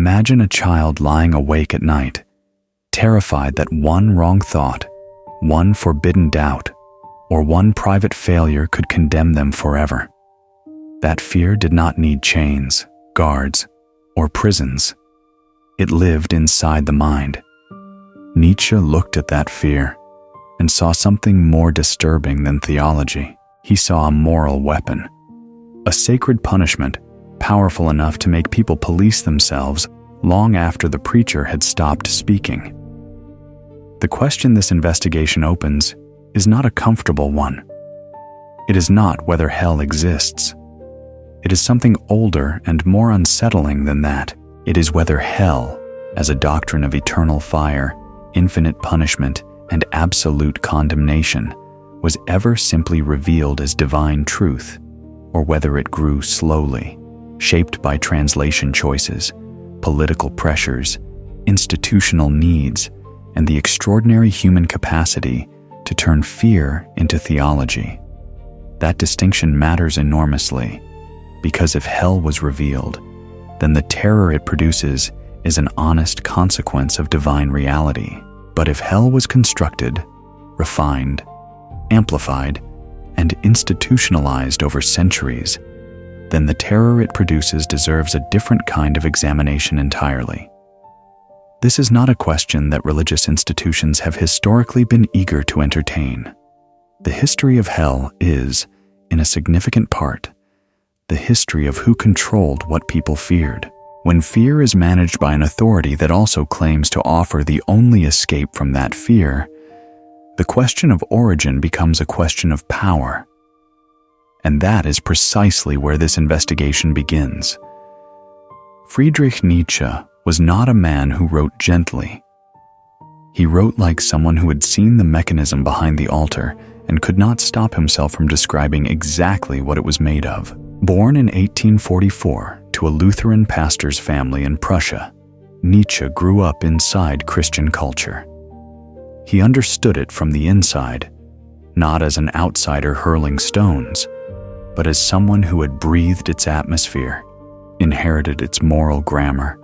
Imagine a child lying awake at night, terrified that one wrong thought, one forbidden doubt, or one private failure could condemn them forever. That fear did not need chains, guards, or prisons. It lived inside the mind. Nietzsche looked at that fear and saw something more disturbing than theology. He saw a moral weapon, a sacred punishment powerful enough to make people police themselves long after the preacher had stopped speaking. The question this investigation opens is not a comfortable one. It is not whether hell exists. It is something older and more unsettling than that. It is whether hell, as a doctrine of eternal fire, infinite punishment, and absolute condemnation, was ever simply revealed as divine truth, or whether it grew slowly, shaped by translation choices, political pressures, institutional needs, and the extraordinary human capacity to turn fear into theology. That distinction matters enormously, because if hell was revealed, then the terror it produces is an honest consequence of divine reality. But if hell was constructed, refined, amplified, and institutionalized over centuries, then the terror it produces deserves a different kind of examination entirely. This is not a question that religious institutions have historically been eager to entertain. The history of hell is, in a significant part, the history of who controlled what people feared. When fear is managed by an authority that also claims to offer the only escape from that fear, the question of origin becomes a question of power. And that is precisely where this investigation begins. Friedrich Nietzsche was not a man who wrote gently. He wrote like someone who had seen the mechanism behind the altar and could not stop himself from describing exactly what it was made of. Born in 1844 to a Lutheran pastor's family in Prussia, Nietzsche grew up inside Christian culture. He understood it from the inside, not as an outsider hurling stones, but as someone who had breathed its atmosphere, inherited its moral grammar,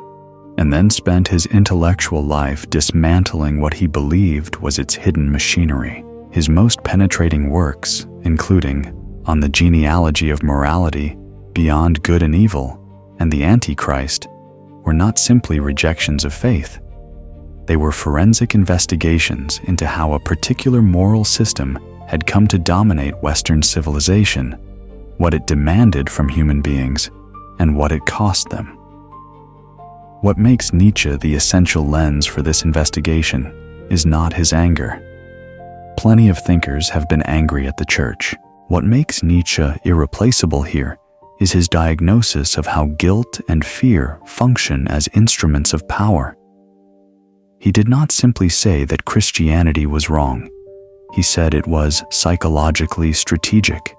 and then spent his intellectual life dismantling what he believed was its hidden machinery. His most penetrating works, including On the Genealogy of Morality, Beyond Good and Evil, and the Antichrist, were not simply rejections of faith. They were forensic investigations into how a particular moral system had come to dominate Western civilization, what it demanded from human beings, and what it cost them. What makes Nietzsche the essential lens for this investigation is not his anger. Plenty of thinkers have been angry at the church. What makes Nietzsche irreplaceable here is his diagnosis of how guilt and fear function as instruments of power. He did not simply say that Christianity was wrong. He said it was psychologically strategic.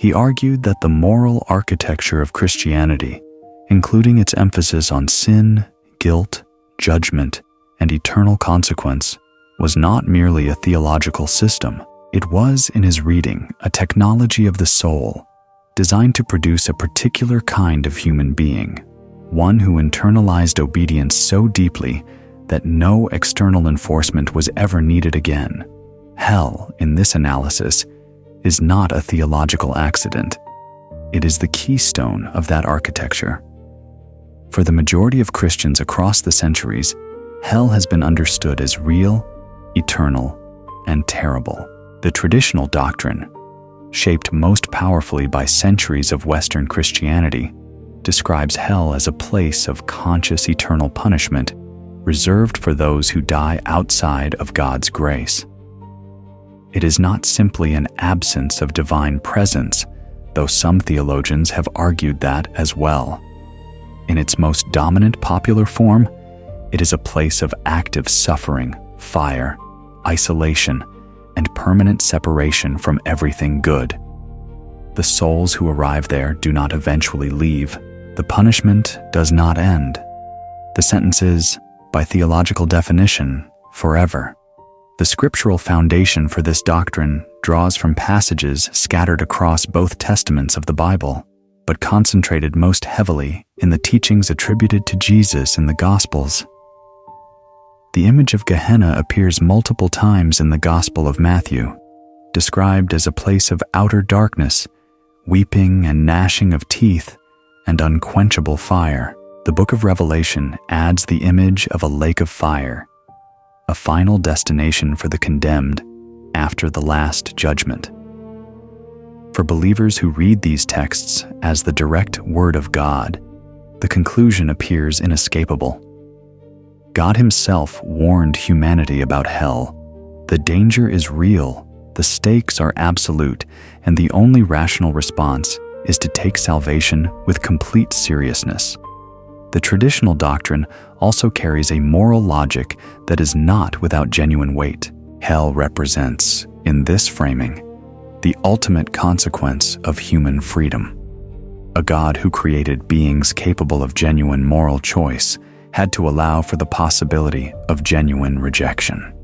He argued that the moral architecture of Christianity, including its emphasis on sin, guilt, judgment, and eternal consequence, was not merely a theological system. It was, in his reading, a technology of the soul, designed to produce a particular kind of human being, one who internalized obedience so deeply that no external enforcement was ever needed again. Hell, in this analysis, is not a theological accident. It is the keystone of that architecture. For the majority of Christians across the centuries, hell has been understood as real, eternal, and terrible. The traditional doctrine, shaped most powerfully by centuries of Western Christianity, describes hell as a place of conscious eternal punishment reserved for those who die outside of God's grace. It is not simply an absence of divine presence, though some theologians have argued that as well. In its most dominant popular form, it is a place of active suffering, fire, isolation, and permanent separation from everything good. The souls who arrive there do not eventually leave. The punishment does not end. The sentence is, by theological definition, forever. The scriptural foundation for this doctrine draws from passages scattered across both testaments of the Bible. but concentrated most heavily in the teachings attributed to Jesus in the Gospels. The image of Gehenna appears multiple times in the Gospel of Matthew, described as a place of outer darkness, weeping and gnashing of teeth, and unquenchable fire. The book of Revelation adds the image of a lake of fire, a final destination for the condemned after the last judgment. For believers who read these texts as the direct word of God, the conclusion appears inescapable. God himself warned humanity about hell. The danger is real, the stakes are absolute, and the only rational response is to take salvation with complete seriousness. The traditional doctrine also carries a moral logic that is not without genuine weight. Hell represents, in this framing, the ultimate consequence of human freedom. A God who created beings capable of genuine moral choice had to allow for the possibility of genuine rejection.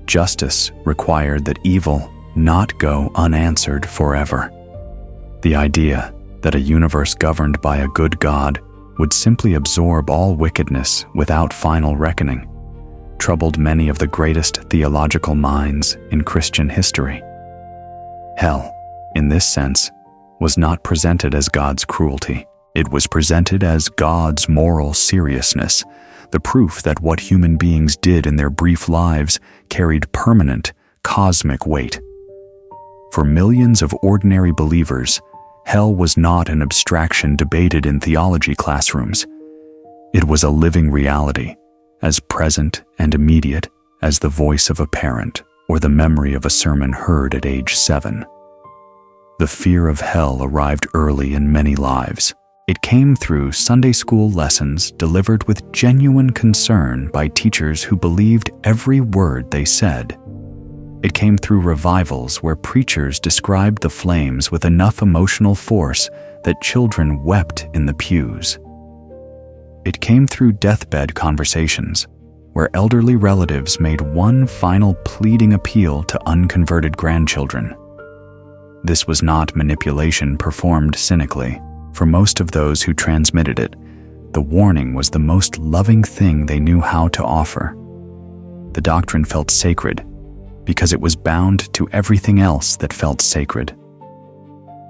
Justice required that evil not go unanswered forever. The idea that a universe governed by a good God would simply absorb all wickedness without final reckoning troubled many of the greatest theological minds in Christian history. Hell, in this sense, was not presented as God's cruelty. It was presented as God's moral seriousness, the proof that what human beings did in their brief lives carried permanent, cosmic weight. For millions of ordinary believers, hell was not an abstraction debated in theology classrooms. It was a living reality, as present and immediate as the voice of a parent or the memory of a sermon heard at age 7. The fear of hell arrived early in many lives. It came through Sunday school lessons delivered with genuine concern by teachers who believed every word they said. It came through revivals where preachers described the flames with enough emotional force that children wept in the pews. It came through deathbed conversations where elderly relatives made one final pleading appeal to unconverted grandchildren. This was not manipulation performed cynically. For most of those who transmitted it, the warning was the most loving thing they knew how to offer. The doctrine felt sacred because it was bound to everything else that felt sacred.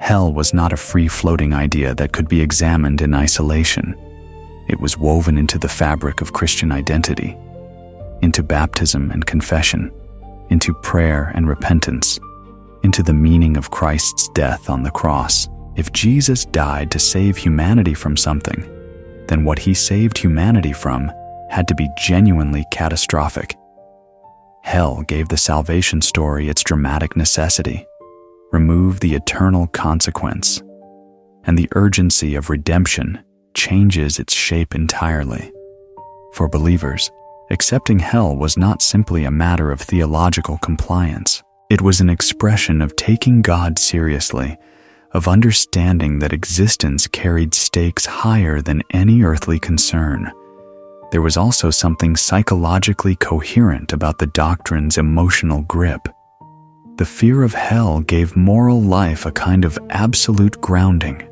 Hell was not a free-floating idea that could be examined in isolation. It was woven into the fabric of Christian identity, into baptism and confession, into prayer and repentance, into the meaning of Christ's death on the cross. If Jesus died to save humanity from something, then what he saved humanity from had to be genuinely catastrophic. Hell gave the salvation story its dramatic necessity, removed the eternal consequence, and the urgency of redemption changes its shape entirely. For believers, accepting hell was not simply a matter of theological compliance. It was an expression of taking God seriously, of understanding that existence carried stakes higher than any earthly concern. There was also something psychologically coherent about the doctrine's emotional grip. The fear of hell gave moral life a kind of absolute grounding.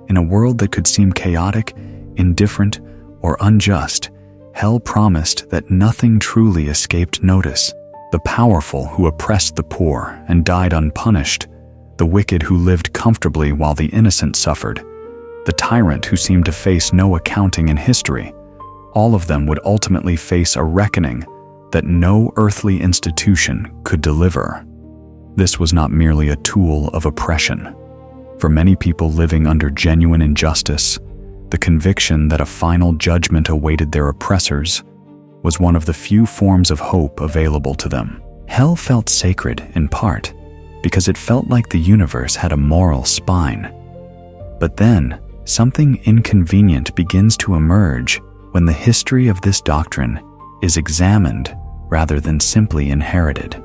In a world that could seem chaotic, indifferent, or unjust, hell promised that nothing truly escaped notice. The powerful who oppressed the poor and died unpunished, the wicked who lived comfortably while the innocent suffered, the tyrant who seemed to face no accounting in history, all of them would ultimately face a reckoning that no earthly institution could deliver. This was not merely a tool of oppression. For many people living under genuine injustice, the conviction that a final judgment awaited their oppressors was one of the few forms of hope available to them. Hell felt sacred in part because it felt like the universe had a moral spine. But then, something inconvenient begins to emerge when the history of this doctrine is examined rather than simply inherited.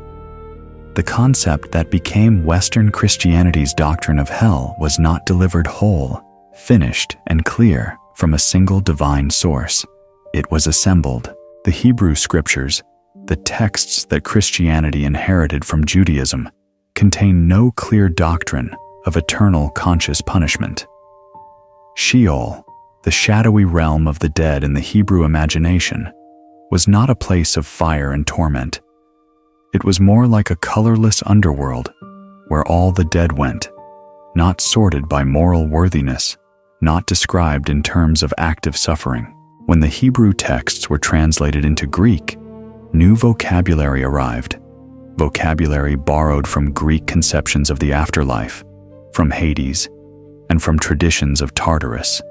The concept that became Western Christianity's doctrine of hell was not delivered whole, finished, and clear from a single divine source. It was assembled. The Hebrew scriptures, the texts that Christianity inherited from Judaism, contain no clear doctrine of eternal conscious punishment. Sheol, the shadowy realm of the dead in the Hebrew imagination, was not a place of fire and torment. It was more like a colorless underworld where all the dead went, not sorted by moral worthiness, not described in terms of active suffering. When the Hebrew texts were translated into Greek, new vocabulary arrived, vocabulary borrowed from Greek conceptions of the afterlife, from Hades, and from traditions of Tartarus,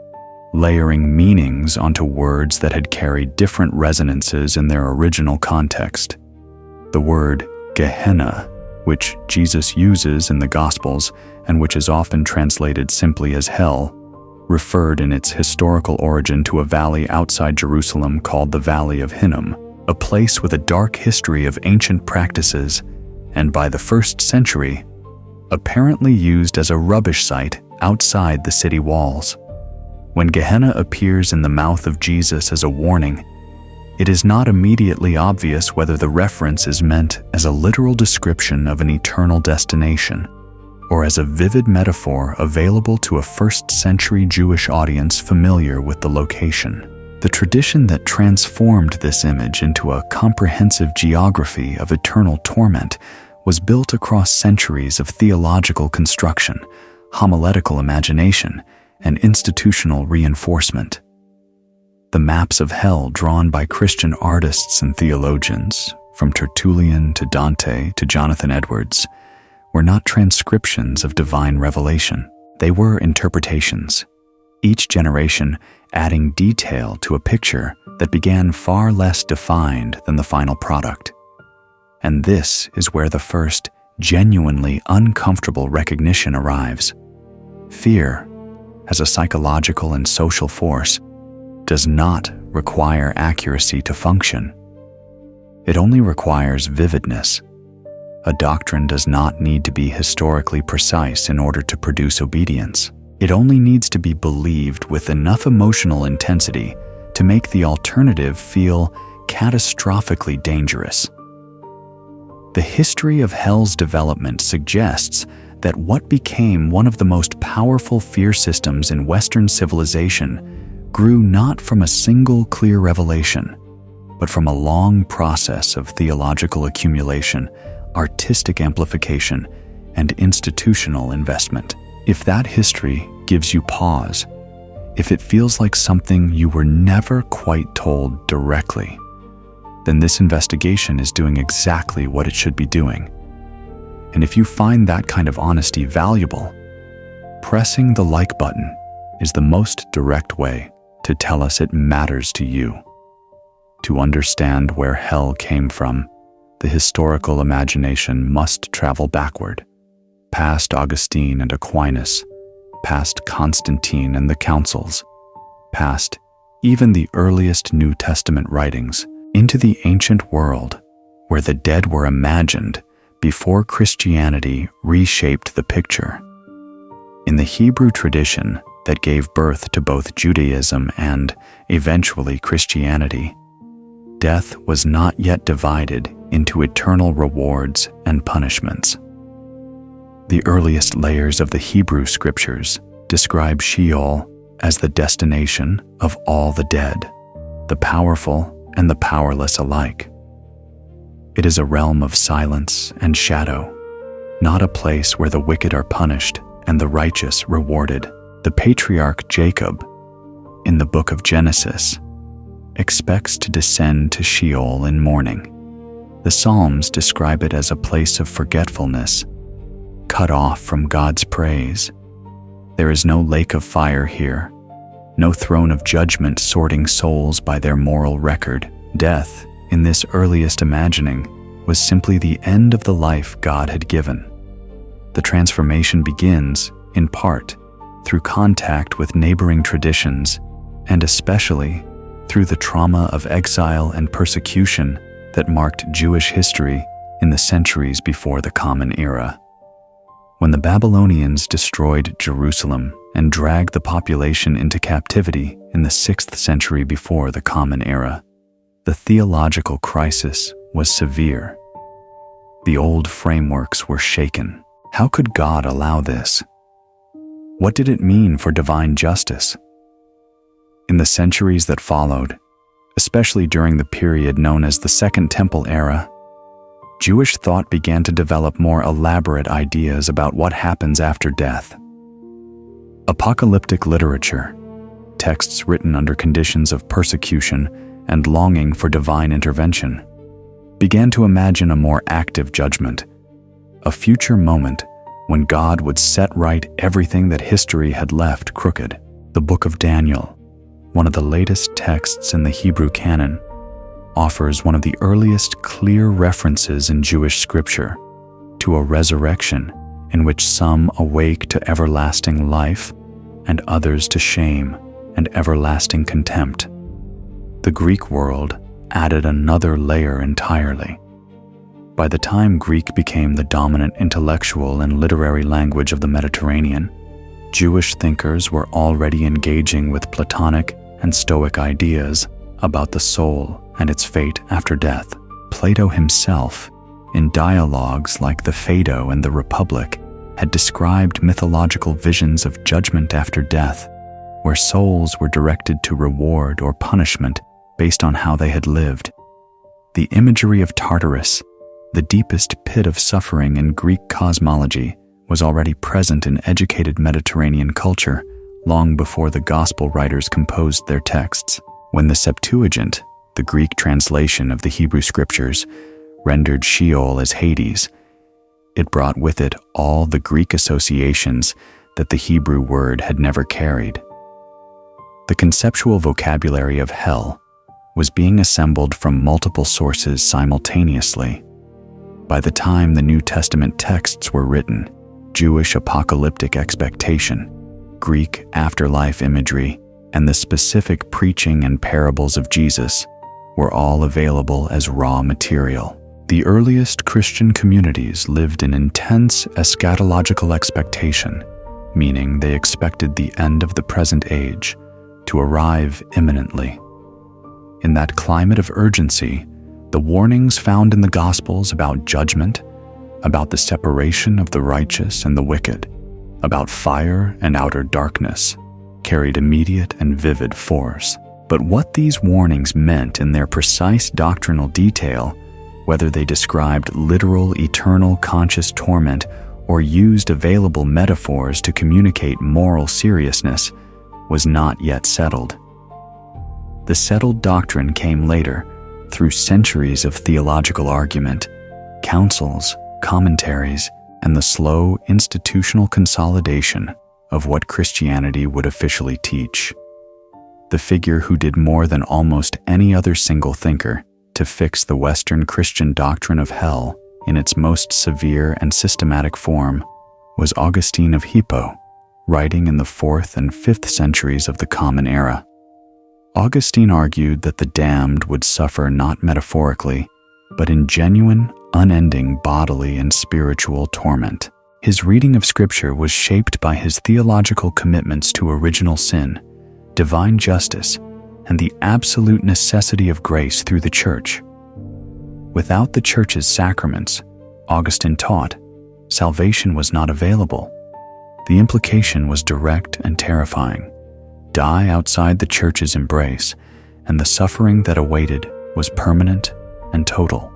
layering meanings onto words that had carried different resonances in their original context. The word Gehenna, which Jesus uses in the Gospels and which is often translated simply as hell, referred in its historical origin to a valley outside Jerusalem called the Valley of Hinnom, a place with a dark history of ancient practices, and by the 1st century, apparently used as a rubbish site outside the city walls. When Gehenna appears in the mouth of Jesus as a warning, it is not immediately obvious whether the reference is meant as a literal description of an eternal destination, or as a vivid metaphor available to a 1st century Jewish audience familiar with the location. The tradition that transformed this image into a comprehensive geography of eternal torment was built across centuries of theological construction, homiletical imagination, and institutional reinforcement. The maps of hell drawn by Christian artists and theologians, from Tertullian to Dante to Jonathan Edwards, were not transcriptions of divine revelation. They were interpretations, each generation adding detail to a picture that began far less defined than the final product. And this is where the first, genuinely uncomfortable recognition arrives. Fear, as a psychological and social force, does not require accuracy to function. It only requires vividness. A doctrine does not need to be historically precise in order to produce obedience. It only needs to be believed with enough emotional intensity to make the alternative feel catastrophically dangerous. The history of hell's development suggests that what became one of the most powerful fear systems in Western civilization grew not from a single clear revelation, but from a long process of theological accumulation, artistic amplification, and institutional investment. If that history gives you pause, if it feels like something you were never quite told directly, then this investigation is doing exactly what it should be doing. And if you find that kind of honesty valuable, pressing the like button is the most direct way to tell us it matters to you. To understand where hell came from, the historical imagination must travel backward, past Augustine and Aquinas, past Constantine and the councils, past even the earliest New Testament writings, into the ancient world where the dead were imagined before Christianity reshaped the picture. In the Hebrew tradition that gave birth to both Judaism and, eventually, Christianity, death was not yet divided into eternal rewards and punishments. The earliest layers of the Hebrew scriptures describe Sheol as the destination of all the dead, the powerful and the powerless alike. It is a realm of silence and shadow, not a place where the wicked are punished and the righteous rewarded. The patriarch Jacob, in the book of Genesis, expects to descend to Sheol in mourning. The Psalms describe it as a place of forgetfulness, cut off from God's praise. There is no lake of fire here, no throne of judgment sorting souls by their moral record. Death, in this earliest imagining, was simply the end of the life God had given. The transformation begins, in part, through contact with neighboring traditions, and especially through the trauma of exile and persecution that marked Jewish history in the centuries before the Common Era. When the Babylonians destroyed Jerusalem and dragged the population into captivity in the 6th century before the Common Era, the theological crisis was severe. The old frameworks were shaken. How could God allow this? What did it mean for divine justice? In the centuries that followed, especially during the period known as the Second Temple era, Jewish thought began to develop more elaborate ideas about what happens after death. Apocalyptic literature, texts written under conditions of persecution and longing for divine intervention, began to imagine a more active judgment, a future moment when God would set right everything that history had left crooked. The Book of Daniel, one of the latest texts in the Hebrew canon, offers one of the earliest clear references in Jewish scripture to a resurrection in which some awake to everlasting life and others to shame and everlasting contempt. The Greek world added another layer entirely. By the time Greek became the dominant intellectual and literary language of the Mediterranean, Jewish thinkers were already engaging with Platonic and Stoic ideas about the soul and its fate after death. Plato himself, in dialogues like the Phaedo and the Republic, had described mythological visions of judgment after death, where souls were directed to reward or punishment based on how they had lived. The imagery of Tartarus, the deepest pit of suffering in Greek cosmology, was already present in educated Mediterranean culture long before the Gospel writers composed their texts. When the Septuagint, the Greek translation of the Hebrew Scriptures, rendered Sheol as Hades, it brought with it all the Greek associations that the Hebrew word had never carried. The conceptual vocabulary of hell was being assembled from multiple sources simultaneously. By the time the New Testament texts were written, Jewish apocalyptic expectation, Greek afterlife imagery, and the specific preaching and parables of Jesus were all available as raw material. The earliest Christian communities lived in intense eschatological expectation, meaning they expected the end of the present age to arrive imminently. In that climate of urgency, the warnings found in the Gospels about judgment, about the separation of the righteous and the wicked, about fire and outer darkness, carried immediate and vivid force. But what these warnings meant in their precise doctrinal detail, whether they described literal eternal conscious torment or used available metaphors to communicate moral seriousness, was not yet settled. The settled doctrine came later, through centuries of theological argument, councils, commentaries, and the slow institutional consolidation of what Christianity would officially teach. The figure who did more than almost any other single thinker to fix the Western Christian doctrine of hell in its most severe and systematic form was Augustine of Hippo, writing in the 4th and 5th centuries of the Common Era. Augustine argued that the damned would suffer not metaphorically, but in genuine, unending bodily and spiritual torment. His reading of Scripture was shaped by his theological commitments to original sin, divine justice, and the absolute necessity of grace through the Church. Without the Church's sacraments, Augustine taught, salvation was not available. The implication was direct and terrifying. Die outside the Church's embrace, and the suffering that awaited was permanent and total.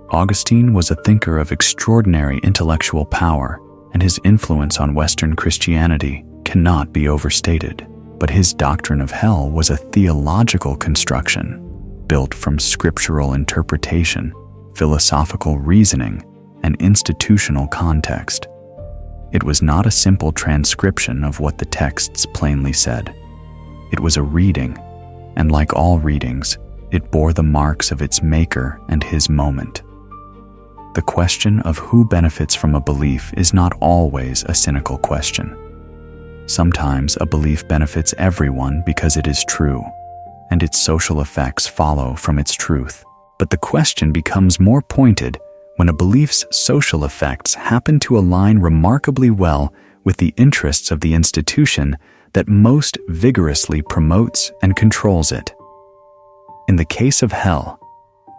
Augustine was a thinker of extraordinary intellectual power, and his influence on Western Christianity cannot be overstated. But his doctrine of hell was a theological construction, built from scriptural interpretation, philosophical reasoning, and institutional context. It was not a simple transcription of what the texts plainly said. It was a reading, and like all readings, it bore the marks of its maker and his moment. The question of who benefits from a belief is not always a cynical question. Sometimes a belief benefits everyone because it is true, and its social effects follow from its truth. But the question becomes more pointed when a belief's social effects happen to align remarkably well with the interests of the institution that most vigorously promotes and controls it. In the case of hell,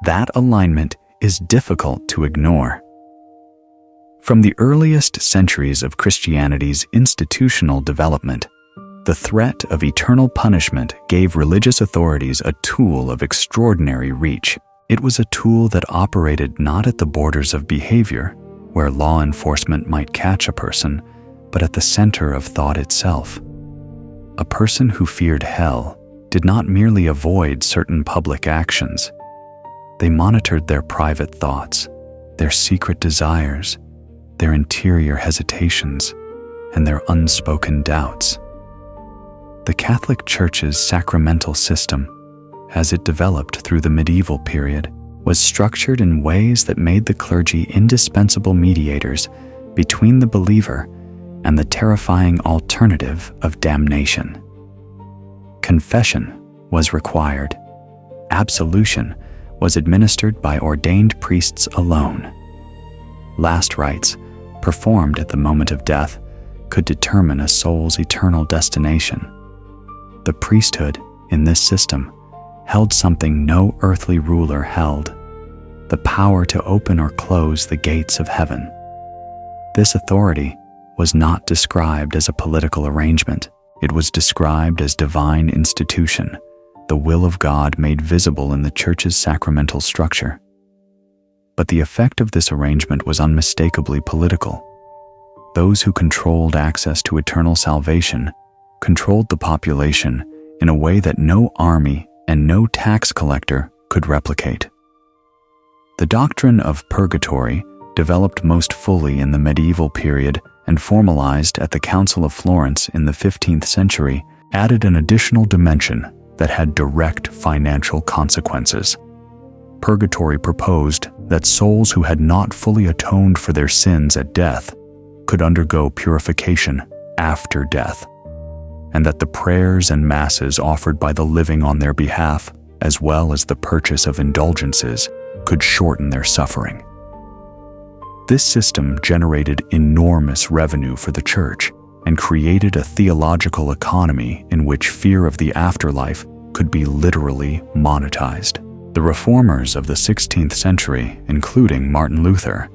that alignment is difficult to ignore. From the earliest centuries of Christianity's institutional development, the threat of eternal punishment gave religious authorities a tool of extraordinary reach. It was a tool that operated not at the borders of behavior, where law enforcement might catch a person, but at the center of thought itself. A person who feared hell did not merely avoid certain public actions. They monitored their private thoughts, their secret desires, their interior hesitations, and their unspoken doubts. The Catholic Church's sacramental system, as it developed through the medieval period, was structured in ways that made the clergy indispensable mediators between the believer and the terrifying alternative of damnation. Confession was required. Absolution was administered by ordained priests alone. Last rites, performed at the moment of death, could determine a soul's eternal destination. The priesthood, in this system, held something no earthly ruler held: the power to open or close the gates of heaven. This authority was not described as a political arrangement. It was described as divine institution, the will of God made visible in the Church's sacramental structure. But the effect of this arrangement was unmistakably political. Those who controlled access to eternal salvation controlled the population in a way that no army and no tax collector could replicate. The doctrine of purgatory developed most fully in the medieval period and formalized at the Council of Florence in the 15th century, added an additional dimension that had direct financial consequences. Purgatory proposed that souls who had not fully atoned for their sins at death could undergo purification after death, and that the prayers and masses offered by the living on their behalf, as well as the purchase of indulgences, could shorten their suffering. This system generated enormous revenue for the Church and created a theological economy in which fear of the afterlife could be literally monetized. The reformers of the 16th century, including Martin Luther,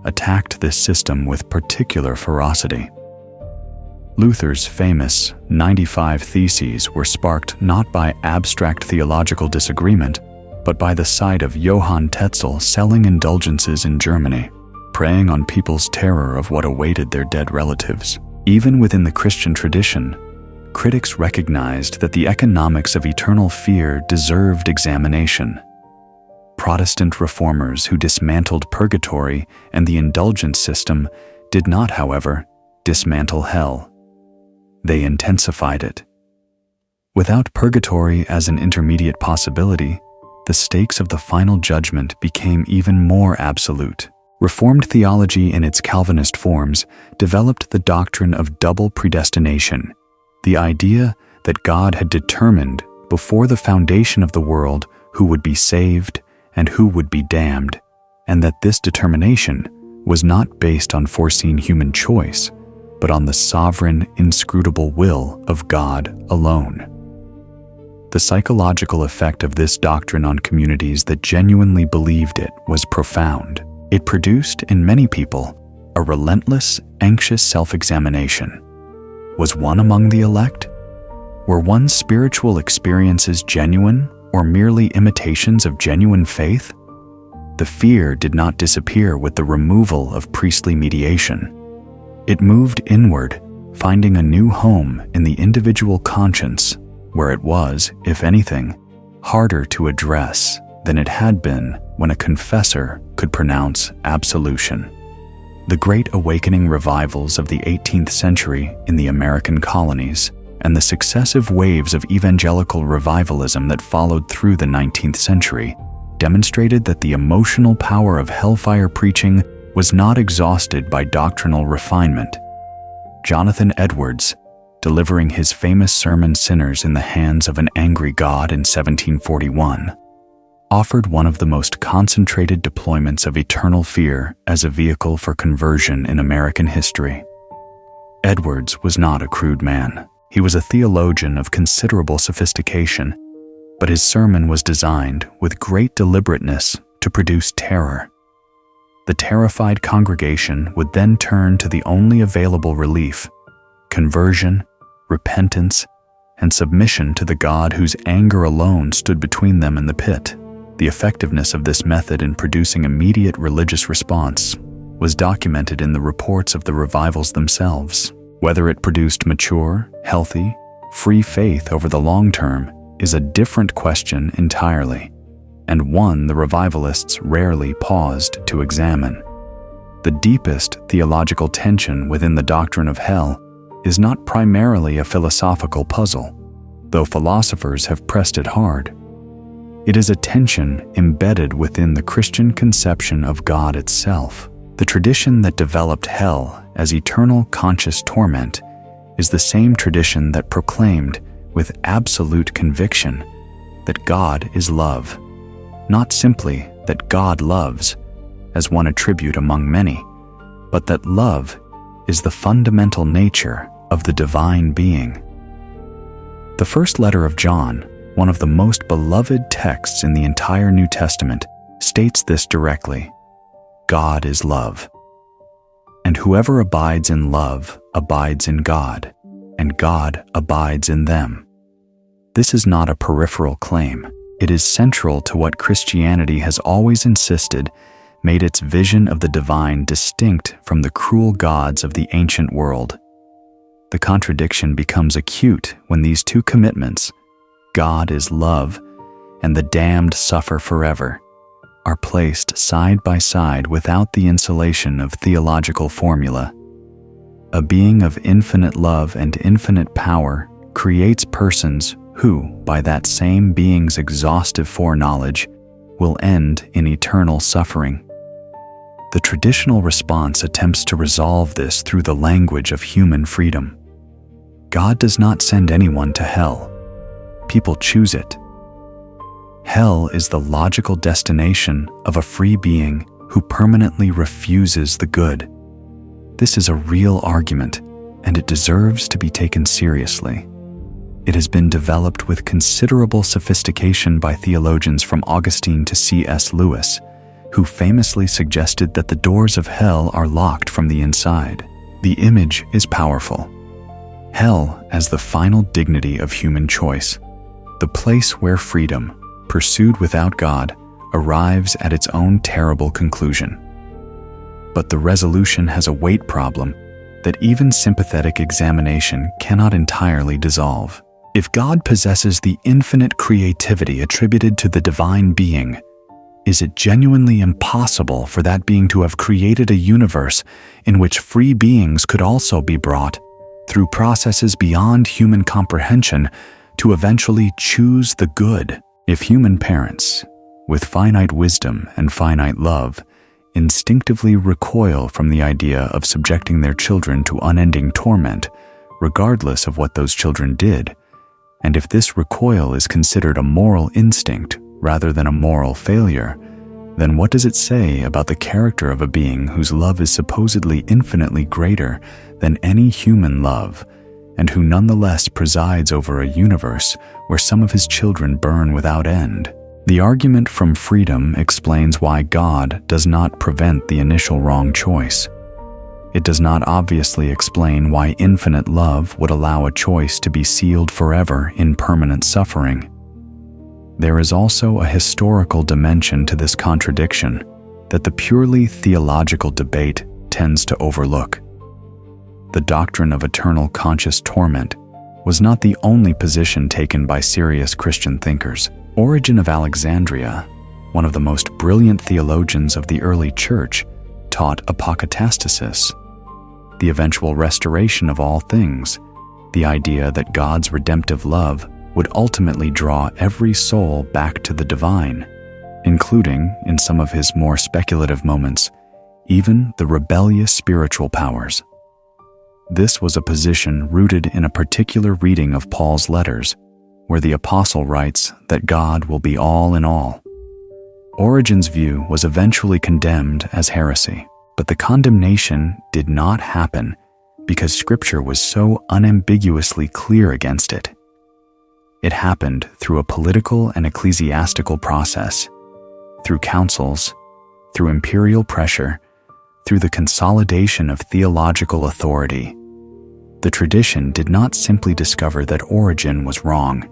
attacked this system with particular ferocity. Luther's famous 95 Theses were sparked not by abstract theological disagreement, but by the sight of Johann Tetzel selling indulgences in Germany, preying on people's terror of what awaited their dead relatives. Even within the Christian tradition, critics recognized that the economics of eternal fear deserved examination. Protestant reformers who dismantled purgatory and the indulgence system did not, however, dismantle hell. They intensified it. Without purgatory as an intermediate possibility, the stakes of the final judgment became even more absolute. Reformed theology in its Calvinist forms developed the doctrine of double predestination, the idea that God had determined before the foundation of the world who would be saved and who would be damned, and that this determination was not based on foreseen human choice, but on the sovereign, inscrutable will of God alone. The psychological effect of this doctrine on communities that genuinely believed it was profound. It produced in many people a relentless, anxious self-examination. Was one among the elect? Were one's spiritual experiences genuine or merely imitations of genuine faith? The fear did not disappear with the removal of priestly mediation. It moved inward, finding a new home in the individual conscience, where it was, if anything, harder to address than it had been when a confessor could pronounce absolution. The Great Awakening revivals of the 18th century in the American colonies and the successive waves of evangelical revivalism that followed through the 19th century demonstrated that the emotional power of hellfire preaching was not exhausted by doctrinal refinement. Jonathan Edwards, delivering his famous sermon Sinners in the Hands of an Angry God in 1741, offered one of the most concentrated deployments of eternal fear as a vehicle for conversion in American history. Edwards was not a crude man. He was a theologian of considerable sophistication, but his sermon was designed with great deliberateness to produce terror. The terrified congregation would then turn to the only available relief: conversion, repentance, and submission to the God whose anger alone stood between them and the pit. The effectiveness of this method in producing immediate religious response was documented in the reports of the revivals themselves. Whether it produced mature, healthy, free faith over the long term is a different question entirely, and one the revivalists rarely paused to examine. The deepest theological tension within the doctrine of hell is not primarily a philosophical puzzle, though philosophers have pressed it hard. It is a tension embedded within the Christian conception of God itself. The tradition that developed hell as eternal conscious torment is the same tradition that proclaimed with absolute conviction that God is love, not simply that God loves, as one attribute among many, but that love is the fundamental nature of the divine being. The first letter of John, one of the most beloved texts in the entire New Testament, states this directly: God is love. And whoever abides in love abides in God, and God abides in them. This is not a peripheral claim. It is central to what Christianity has always insisted made its vision of the divine distinct from the cruel gods of the ancient world. The contradiction becomes acute when these two commitments, God is love and the damned suffer forever, are placed side by side without the insulation of theological formula. A being of infinite love and infinite power creates persons who, by that same being's exhaustive foreknowledge, will end in eternal suffering. The traditional response attempts to resolve this through the language of human freedom. God does not send anyone to hell. People choose it. Hell is the logical destination of a free being who permanently refuses the good. This is a real argument, and it deserves to be taken seriously. It has been developed with considerable sophistication by theologians from Augustine to C.S. Lewis, who famously suggested that the doors of hell are locked from the inside. The image is powerful. Hell as the final dignity of human choice, the place where freedom, pursued without God, arrives at its own terrible conclusion. But the resolution has a weight problem that even sympathetic examination cannot entirely dissolve. If God possesses the infinite creativity attributed to the divine being, is it genuinely impossible for that being to have created a universe in which free beings could also be brought, through processes beyond human comprehension, to eventually choose the good? If human parents, with finite wisdom and finite love, instinctively recoil from the idea of subjecting their children to unending torment, regardless of what those children did, and if this recoil is considered a moral instinct rather than a moral failure, then what does it say about the character of a being whose love is supposedly infinitely greater than any human love, and who nonetheless presides over a universe where some of his children burn without end? The argument from freedom explains why God does not prevent the initial wrong choice. It does not obviously explain why infinite love would allow a choice to be sealed forever in permanent suffering. There is also a historical dimension to this contradiction that the purely theological debate tends to overlook. The doctrine of eternal conscious torment was not the only position taken by serious Christian thinkers. Origen of Alexandria, one of the most brilliant theologians of the early church, taught apokatastasis, the eventual restoration of all things, the idea that God's redemptive love would ultimately draw every soul back to the divine, including, in some of his more speculative moments, even the rebellious spiritual powers. This was a position rooted in a particular reading of Paul's letters, where the apostle writes that God will be all in all. Origen's view was eventually condemned as heresy, but the condemnation did not happen because Scripture was so unambiguously clear against it. It happened through a political and ecclesiastical process, through councils, through imperial pressure, through the consolidation of theological authority. The tradition did not simply discover that Origen was wrong.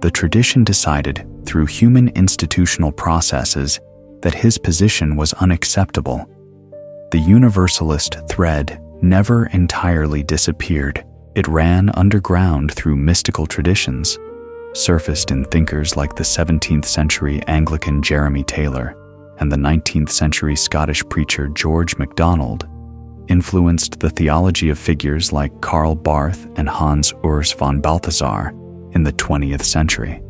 The tradition decided, through human institutional processes, that his position was unacceptable. The universalist thread never entirely disappeared. It ran underground through mystical traditions, surfaced in thinkers like the 17th century Anglican Jeremy Taylor and the 19th century Scottish preacher George MacDonald, influenced the theology of figures like Karl Barth and Hans Urs von Balthasar in the 20th century,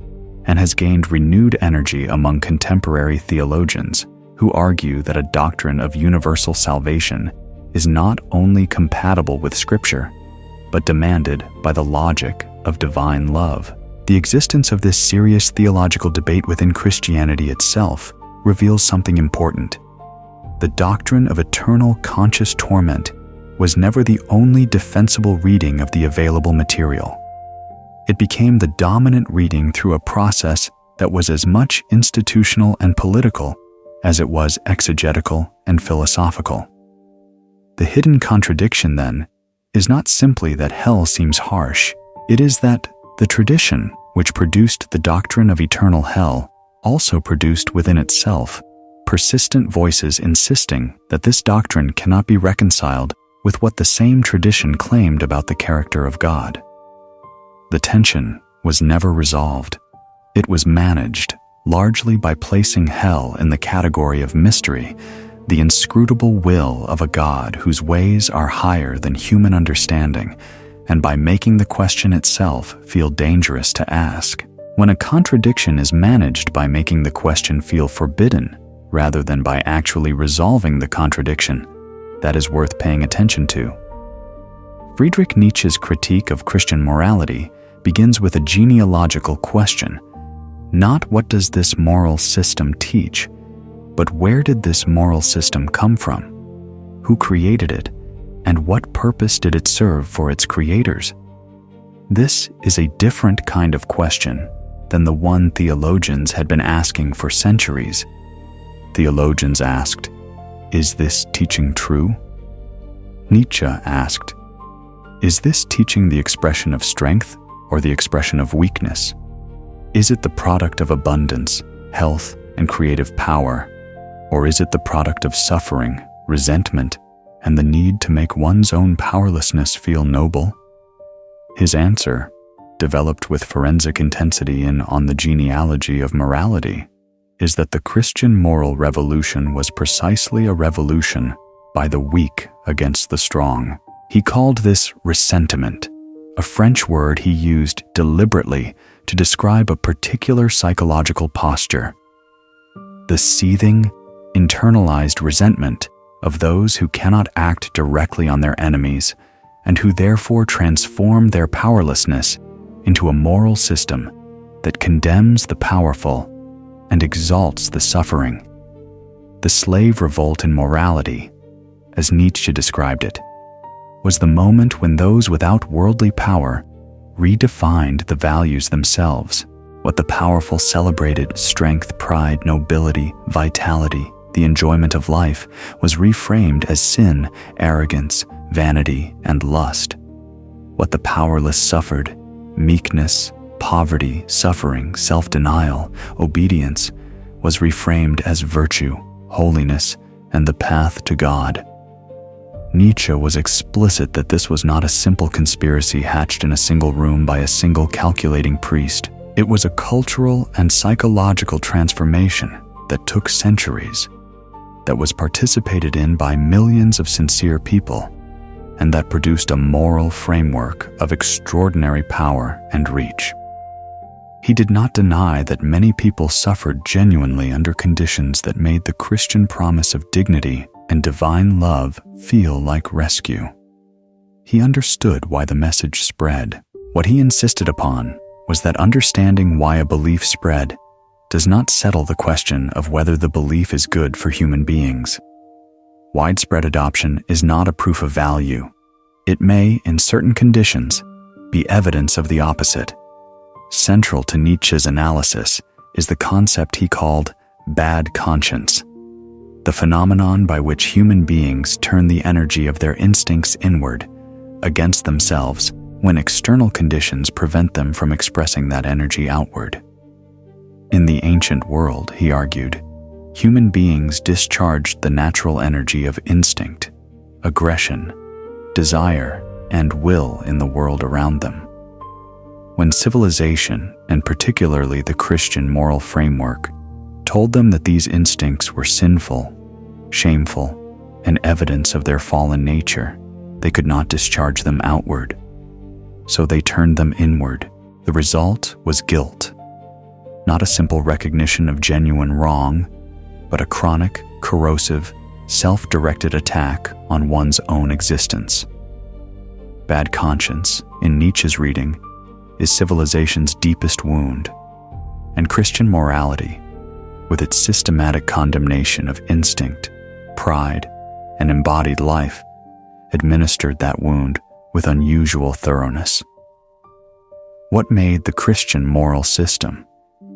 and has gained renewed energy among contemporary theologians who argue that a doctrine of universal salvation is not only compatible with Scripture, but demanded by the logic of divine love. The existence of this serious theological debate within Christianity itself reveals something important. The doctrine of eternal conscious torment was never the only defensible reading of the available material. It became the dominant reading through a process that was as much institutional and political as it was exegetical and philosophical. The hidden contradiction, then, is not simply that hell seems harsh. It is that the tradition, which produced the doctrine of eternal hell, also produced within itself persistent voices insisting that this doctrine cannot be reconciled with what the same tradition claimed about the character of God. The tension was never resolved. It was managed largely by placing hell in the category of mystery, the inscrutable will of a God whose ways are higher than human understanding, and by making the question itself feel dangerous to ask. When a contradiction is managed by making the question feel forbidden rather than by actually resolving the contradiction, that is worth paying attention to. Friedrich Nietzsche's critique of Christian morality begins with a genealogical question, not what does this moral system teach, but where did this moral system come from? Who created it? And what purpose did it serve for its creators? This is a different kind of question than the one theologians had been asking for centuries. Theologians asked, "Is this teaching true?" Nietzsche asked, "Is this teaching the expression of strength or the expression of weakness? Is it the product of abundance, health, and creative power, or is it the product of suffering, resentment, and the need to make one's own powerlessness feel noble?" His answer, developed with forensic intensity in On the Genealogy of Morality, is that the Christian moral revolution was precisely a revolution by the weak against the strong. He called this ressentiment, a French word he used deliberately to describe a particular psychological posture. The seething, internalized resentment of those who cannot act directly on their enemies and who therefore transform their powerlessness into a moral system that condemns the powerful and exalts the suffering. The slave revolt in morality, as Nietzsche described it, was the moment when those without worldly power redefined the values themselves. What the powerful celebrated, strength, pride, nobility, vitality, the enjoyment of life, was reframed as sin, arrogance, vanity, and lust. What the powerless suffered, meekness, poverty, suffering, self-denial, obedience, was reframed as virtue, holiness, and the path to God. Nietzsche was explicit that this was not a simple conspiracy hatched in a single room by a single calculating priest. It was a cultural and psychological transformation that took centuries, that was participated in by millions of sincere people, and that produced a moral framework of extraordinary power and reach. He did not deny that many people suffered genuinely under conditions that made the Christian promise of dignity and divine love feel like rescue. He understood why the message spread. What he insisted upon was that understanding why a belief spread does not settle the question of whether the belief is good for human beings. Widespread adoption is not a proof of value. It may, in certain conditions, be evidence of the opposite. Central to Nietzsche's analysis is the concept he called bad conscience. the phenomenon by which human beings turn the energy of their instincts inward, against themselves, when external conditions prevent them from expressing that energy outward. In the ancient world, he argued, human beings discharged the natural energy of instinct, aggression, desire, and will in the world around them. When civilization, and particularly the Christian moral framework, told them that these instincts were sinful, shameful, and evidence of their fallen nature, they could not discharge them outward. So they turned them inward. The result was guilt. Not a simple recognition of genuine wrong, but a chronic, corrosive, self-directed attack on one's own existence. Bad conscience, in Nietzsche's reading, is civilization's deepest wound, and Christian morality, with its systematic condemnation of instinct, pride, and embodied life, administered that wound with unusual thoroughness. What made the Christian moral system,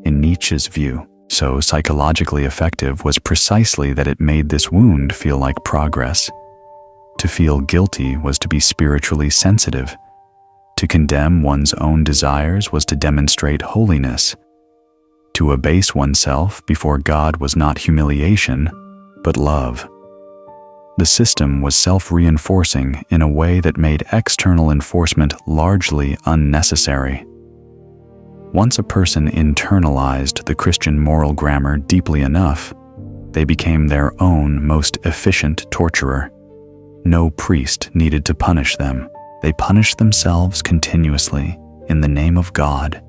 in Nietzsche's view, so psychologically effective was precisely that it made this wound feel like progress. To feel guilty was to be spiritually sensitive. To condemn one's own desires was to demonstrate holiness. To abase oneself before God was not humiliation, but love. The system was self-reinforcing in a way that made external enforcement largely unnecessary. Once a person internalized the Christian moral grammar deeply enough, they became their own most efficient torturer. No priest needed to punish them. They punished themselves continuously in the name of God,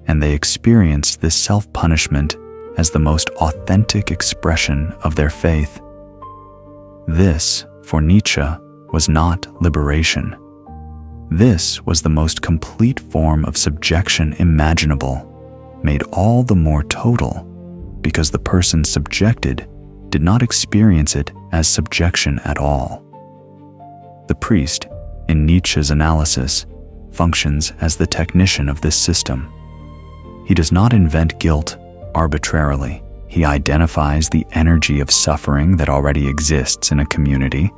and they experienced this self-punishment as the most authentic expression of their faith. This, for Nietzsche, was not liberation. This was the most complete form of subjection imaginable, made all the more total because the person subjected did not experience it as subjection at all. The priest, in Nietzsche's analysis, functions as the technician of this system. He does not invent guilt arbitrarily. He identifies the energy of suffering that already exists in a community,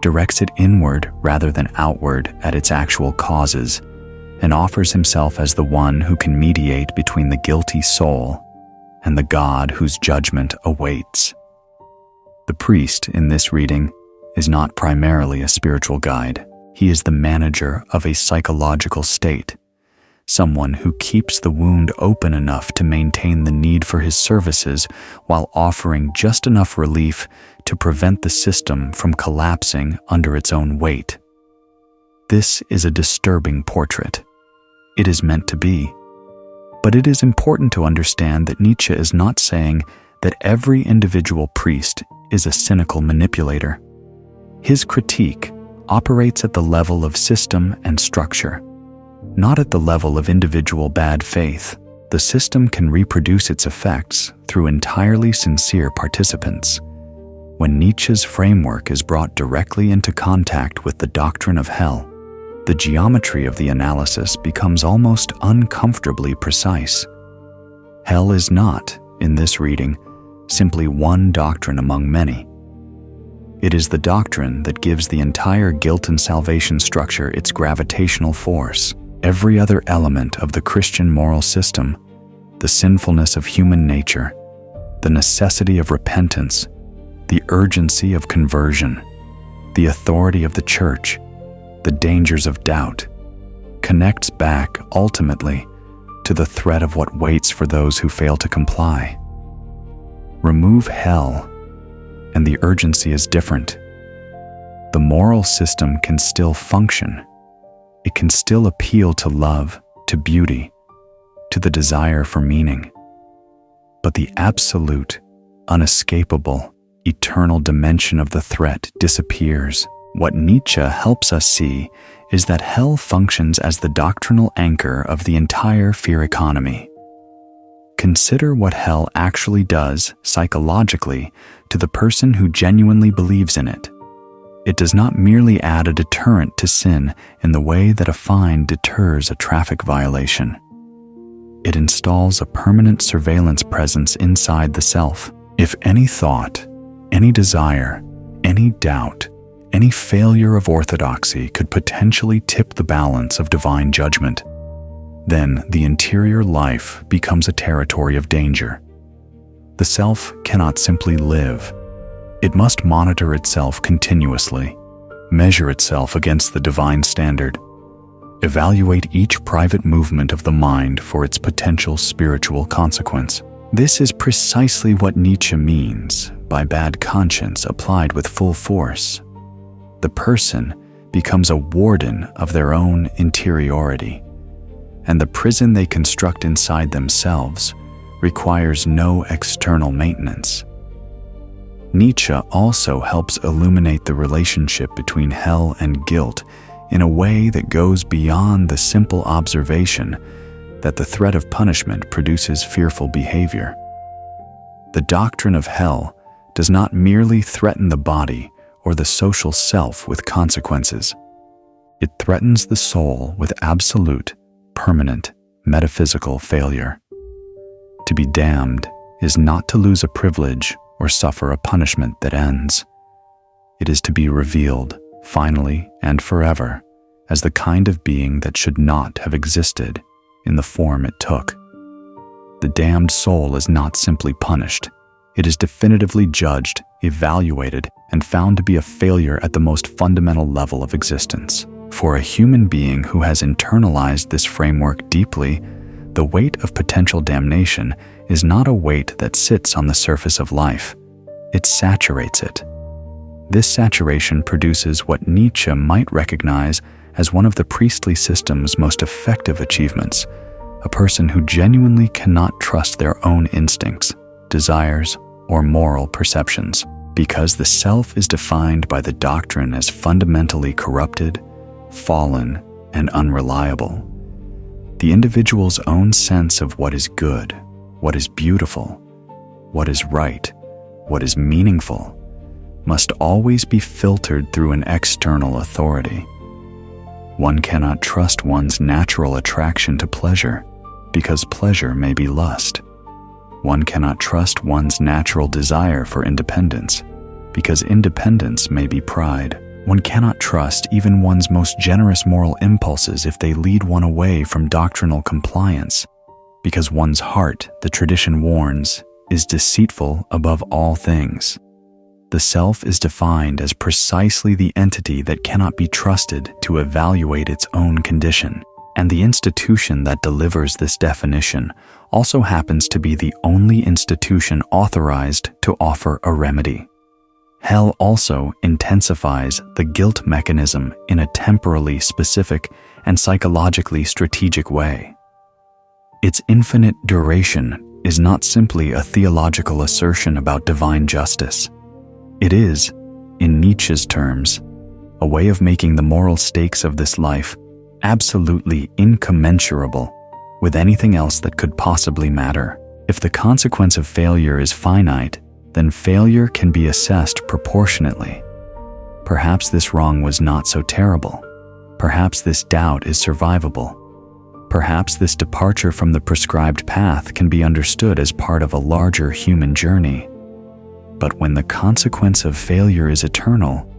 directs it inward rather than outward at its actual causes, and offers himself as the one who can mediate between the guilty soul and the God whose judgment awaits. The priest in this reading is not primarily a spiritual guide. He is the manager of a psychological state, someone who keeps the wound open enough to maintain the need for his services while offering just enough relief to prevent the system from collapsing under its own weight. This is a disturbing portrait. It is meant to be. But it is important to understand that Nietzsche is not saying that every individual priest is a cynical manipulator. His critique operates at the level of system and structure, not at the level of individual bad faith. The system can reproduce its effects through entirely sincere participants. When Nietzsche's framework is brought directly into contact with the doctrine of hell, the geometry of the analysis becomes almost uncomfortably precise. Hell is not, in this reading, simply one doctrine among many. It is the doctrine that gives the entire guilt and salvation structure its gravitational force. Every other element of the Christian moral system, the sinfulness of human nature, the necessity of repentance, the urgency of conversion, the authority of the church, the dangers of doubt, connects back ultimately to the threat of what waits for those who fail to comply. Remove hell, and the urgency is different. The moral system can still function. It can still appeal to love, to beauty, to the desire for meaning. But the absolute, unescapable, eternal dimension of the threat disappears. What Nietzsche helps us see is that hell functions as the doctrinal anchor of the entire fear economy. Consider what hell actually does psychologically to the person who genuinely believes in it. It does not merely add a deterrent to sin in the way that a fine deters a traffic violation. It installs a permanent surveillance presence inside the self. If any thought, Any desire, any doubt, any failure of orthodoxy could potentially tip the balance of divine judgment. Then the interior life becomes a territory of danger. The self cannot simply live. It must monitor itself continuously, measure itself against the divine standard, evaluate each private movement of the mind for its potential spiritual consequence. This is precisely what Nietzsche means by bad conscience applied with full force. The person becomes a warden of their own interiority, and the prison they construct inside themselves requires no external maintenance. Nietzsche also helps illuminate the relationship between hell and guilt in a way that goes beyond the simple observation that the threat of punishment produces fearful behavior. The doctrine of hell does not merely threaten the body or the social self with consequences. It threatens the soul with absolute, permanent, metaphysical failure. To be damned is not to lose a privilege or suffer a punishment that ends. It is to be revealed, finally and forever, as the kind of being that should not have existed in the form it took. The damned soul is not simply punished. It is definitively judged, evaluated, and found to be a failure at the most fundamental level of existence. For a human being who has internalized this framework deeply, the weight of potential damnation is not a weight that sits on the surface of life. It saturates it. This saturation produces what Nietzsche might recognize as one of the priestly system's most effective achievements, a person who genuinely cannot trust their own instincts, desires, or moral perceptions. Because the self is defined by the doctrine as fundamentally corrupted, fallen, and unreliable, the individual's own sense of what is good, what is beautiful, what is right, what is meaningful, must always be filtered through an external authority. One cannot trust one's natural attraction to pleasure, because pleasure may be lust. One cannot trust one's natural desire for independence, because independence may be pride. One cannot trust even one's most generous moral impulses if they lead one away from doctrinal compliance, because one's heart, the tradition warns, is deceitful above all things. The self is defined as precisely the entity that cannot be trusted to evaluate its own condition, and the institution that delivers this definition also happens to be the only institution authorized to offer a remedy. Hell also intensifies the guilt mechanism in a temporally specific and psychologically strategic way. Its infinite duration is not simply a theological assertion about divine justice. It is, in Nietzsche's terms, a way of making the moral stakes of this life absolutely incommensurable with anything else that could possibly matter. If the consequence of failure is finite, then failure can be assessed proportionately. Perhaps this wrong was not so terrible. Perhaps this doubt is survivable. Perhaps this departure from the prescribed path can be understood as part of a larger human journey. But when the consequence of failure is eternal,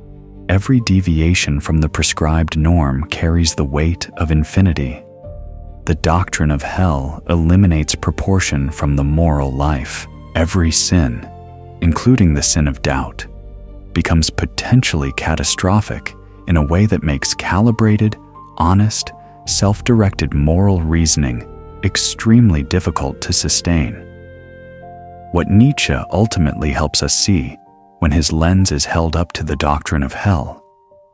every deviation from the prescribed norm carries the weight of infinity. The doctrine of hell eliminates proportion from the moral life. Every sin, including the sin of doubt, becomes potentially catastrophic in a way that makes calibrated, honest, self-directed moral reasoning extremely difficult to sustain. What Nietzsche ultimately helps us see, when his lens is held up to the doctrine of hell,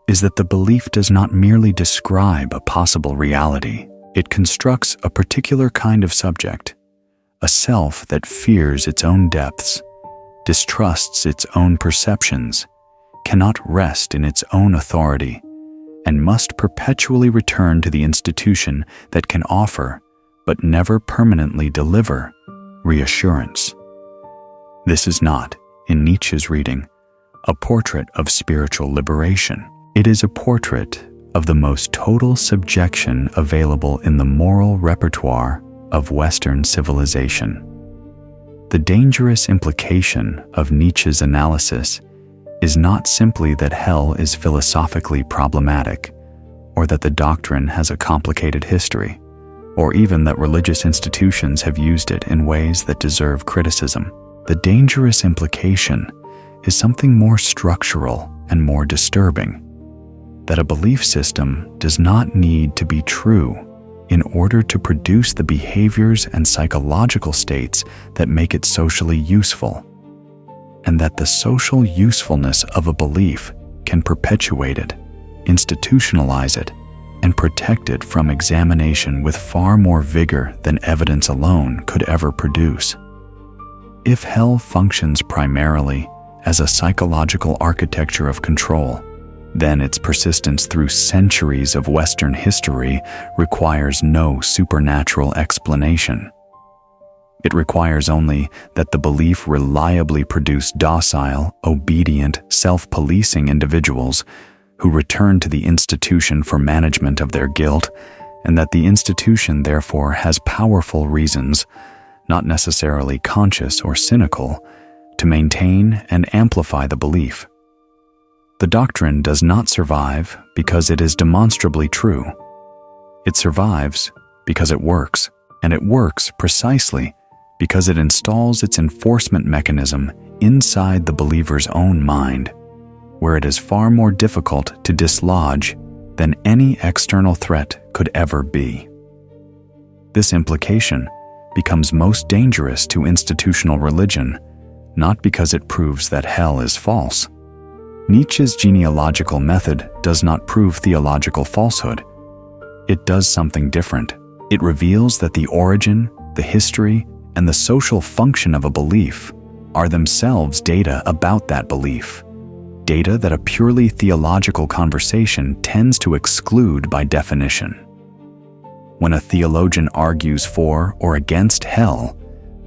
is that the belief does not merely describe a possible reality. It constructs a particular kind of subject, a self that fears its own depths, distrusts its own perceptions, cannot rest in its own authority, and must perpetually return to the institution that can offer, but never permanently deliver, reassurance. This is not, in Nietzsche's reading, a portrait of spiritual liberation. It is a portrait of the most total subjection available in the moral repertoire of Western civilization. The dangerous implication of Nietzsche's analysis is not simply that hell is philosophically problematic, or that the doctrine has a complicated history, or even that religious institutions have used it in ways that deserve criticism. The dangerous implication is something more structural and more disturbing, that a belief system does not need to be true in order to produce the behaviors and psychological states that make it socially useful, and that the social usefulness of a belief can perpetuate it, institutionalize it, and protect it from examination with far more vigor than evidence alone could ever produce. If hell functions primarily as a psychological architecture of control, then its persistence through centuries of Western history requires no supernatural explanation. It requires only that the belief reliably produce docile, obedient, self-policing individuals who return to the institution for management of their guilt, and that the institution therefore has powerful reasons, not necessarily conscious or cynical, to maintain and amplify the belief. The doctrine does not survive because it is demonstrably true. It survives because it works, and it works precisely because it installs its enforcement mechanism inside the believer's own mind, where it is far more difficult to dislodge than any external threat could ever be. This implication becomes most dangerous to institutional religion, not because it proves that hell is false. Nietzsche's genealogical method does not prove theological falsehood. It does something different. It reveals that the origin, the history, and the social function of a belief are themselves data about that belief, data that a purely theological conversation tends to exclude by definition. When a theologian argues for or against hell,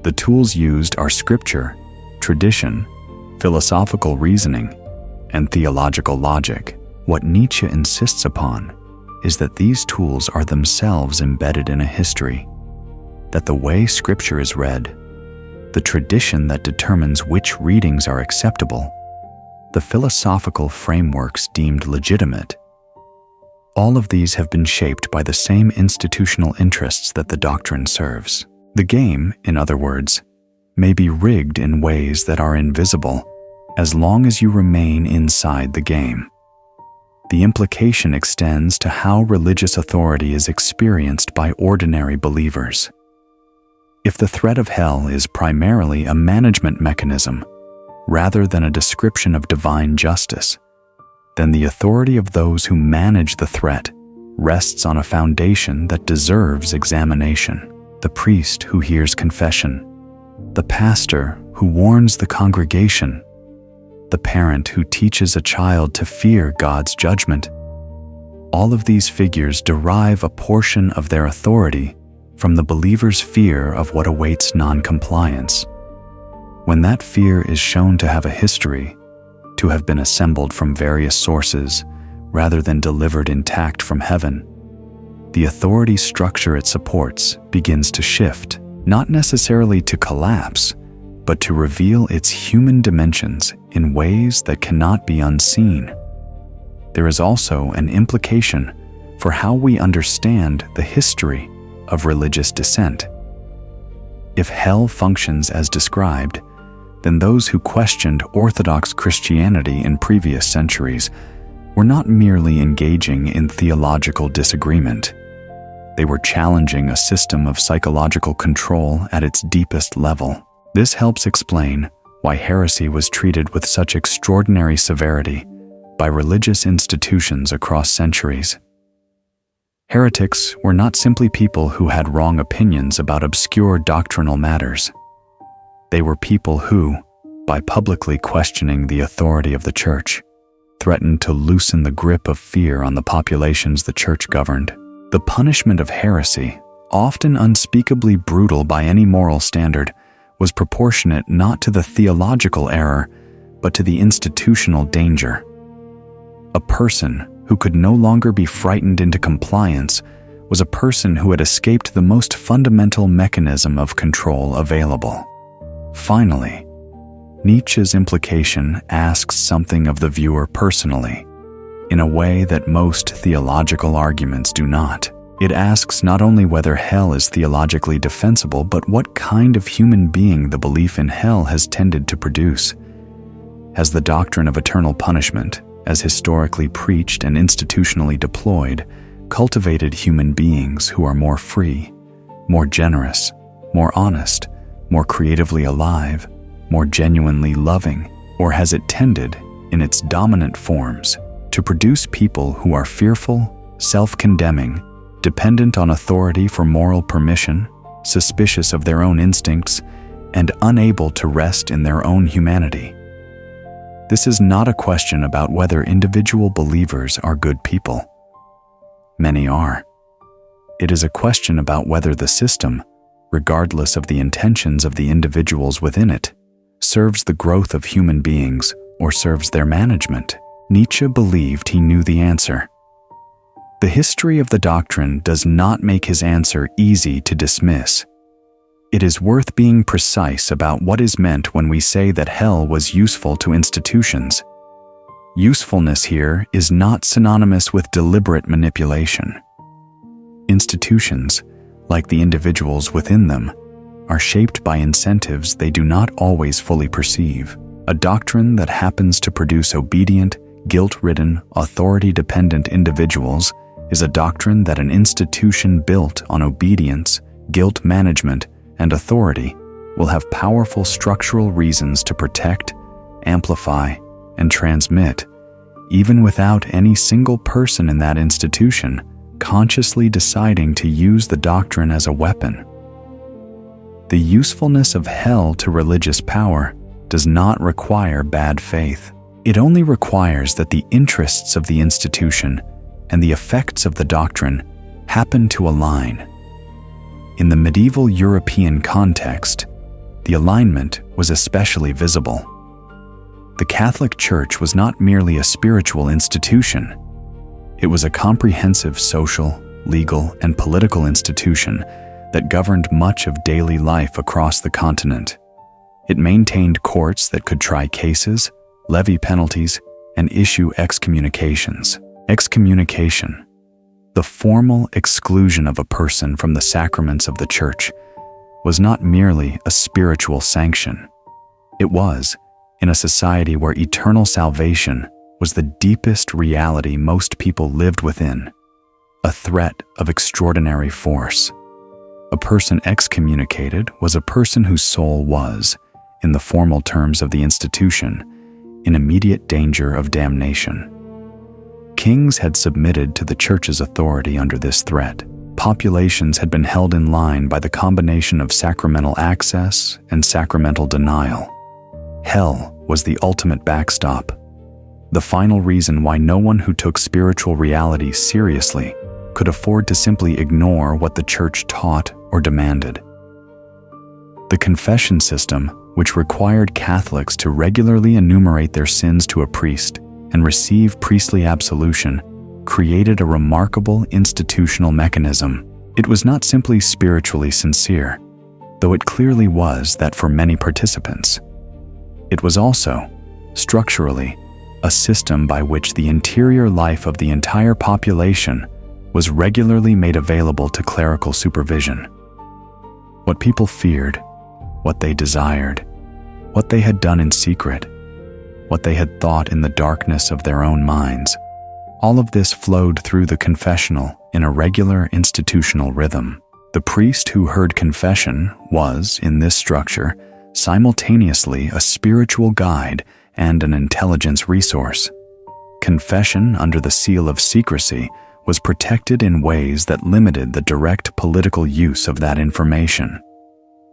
the tools used are scripture, tradition, philosophical reasoning, and theological logic. What Nietzsche insists upon is that these tools are themselves embedded in a history, that the way scripture is read, the tradition that determines which readings are acceptable, the philosophical frameworks deemed legitimate, all of these have been shaped by the same institutional interests that the doctrine serves. The game, in other words, may be rigged in ways that are invisible, as long as you remain inside the game. The implication extends to how religious authority is experienced by ordinary believers. If the threat of hell is primarily a management mechanism, rather than a description of divine justice, then the authority of those who manage the threat rests on a foundation that deserves examination. The priest who hears confession, the pastor who warns the congregation, the parent who teaches a child to fear God's judgment. All of these figures derive a portion of their authority from the believer's fear of what awaits non-compliance. When that fear is shown to have a history, to have been assembled from various sources rather than delivered intact from heaven, the authority structure it supports begins to shift, not necessarily to collapse, but to reveal its human dimensions in ways that cannot be unseen. There is also an implication for how we understand the history of religious dissent. If hell functions as described, then those who questioned Orthodox Christianity in previous centuries were not merely engaging in theological disagreement. They were challenging a system of psychological control at its deepest level. This helps explain why heresy was treated with such extraordinary severity by religious institutions across centuries. Heretics were not simply people who had wrong opinions about obscure doctrinal matters. They were people who, by publicly questioning the authority of the Church, threatened to loosen the grip of fear on the populations the Church governed. The punishment of heresy, often unspeakably brutal by any moral standard, was proportionate not to the theological error, but to the institutional danger. A person who could no longer be frightened into compliance was a person who had escaped the most fundamental mechanism of control available. Finally, Nietzsche's implication asks something of the viewer personally, in a way that most theological arguments do not. It asks not only whether hell is theologically defensible, but what kind of human being the belief in hell has tended to produce. Has the doctrine of eternal punishment, as historically preached and institutionally deployed, cultivated human beings who are more free, more generous, more honest, more creatively alive, more genuinely loving, or has it tended, in its dominant forms, to produce people who are fearful, self-condemning, dependent on authority for moral permission, suspicious of their own instincts, and unable to rest in their own humanity? This is not a question about whether individual believers are good people. Many are. It is a question about whether the system, regardless of the intentions of the individuals within it, serves the growth of human beings or serves their management. Nietzsche believed he knew the answer. The history of the doctrine does not make his answer easy to dismiss. It is worth being precise about what is meant when we say that hell was useful to institutions. Usefulness here is not synonymous with deliberate manipulation. Institutions, like the individuals within them, are shaped by incentives they do not always fully perceive. A doctrine that happens to produce obedient, guilt-ridden, authority-dependent individuals is a doctrine that an institution built on obedience, guilt management, and authority will have powerful structural reasons to protect, amplify, and transmit, even without any single person in that institution consciously deciding to use the doctrine as a weapon. The usefulness of hell to religious power does not require bad faith. It only requires that the interests of the institution and the effects of the doctrine happen to align. In the medieval European context, the alignment was especially visible. The Catholic Church was not merely a spiritual institution. It was a comprehensive social, legal, and political institution that governed much of daily life across the continent. It maintained courts that could try cases, levy penalties, and issue excommunications. Excommunication, the formal exclusion of a person from the sacraments of the Church, was not merely a spiritual sanction. It was, in a society where eternal salvation was the deepest reality most people lived within, a threat of extraordinary force. A person excommunicated was a person whose soul was, in the formal terms of the institution, in immediate danger of damnation. Kings had submitted to the Church's authority under this threat. Populations had been held in line by the combination of sacramental access and sacramental denial. Hell was the ultimate backstop, the final reason why no one who took spiritual reality seriously could afford to simply ignore what the Church taught or demanded. The confession system, which required Catholics to regularly enumerate their sins to a priest and receive priestly absolution, created a remarkable institutional mechanism. It was not simply spiritually sincere, though it clearly was that for many participants. It was also, structurally, a system by which the interior life of the entire population was regularly made available to clerical supervision. What people feared, what they desired, what they had done in secret, what they had thought in the darkness of their own minds, all of this flowed through the confessional in a regular institutional rhythm. The priest who heard confession was, in this structure, simultaneously a spiritual guide and an intelligence resource. Confession under the seal of secrecy was protected in ways that limited the direct political use of that information.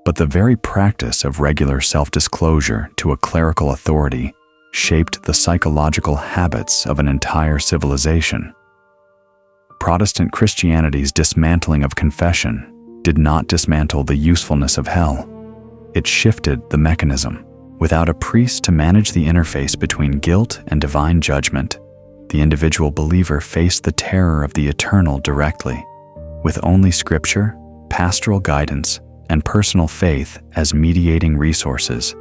But the very practice of regular self-disclosure to a clerical authority shaped the psychological habits of an entire civilization. Protestant Christianity's dismantling of confession did not dismantle the usefulness of hell. It shifted the mechanism. Without a priest to manage the interface between guilt and divine judgment, the individual believer faced the terror of the eternal directly. With only scripture, pastoral guidance, and personal faith as mediating resources.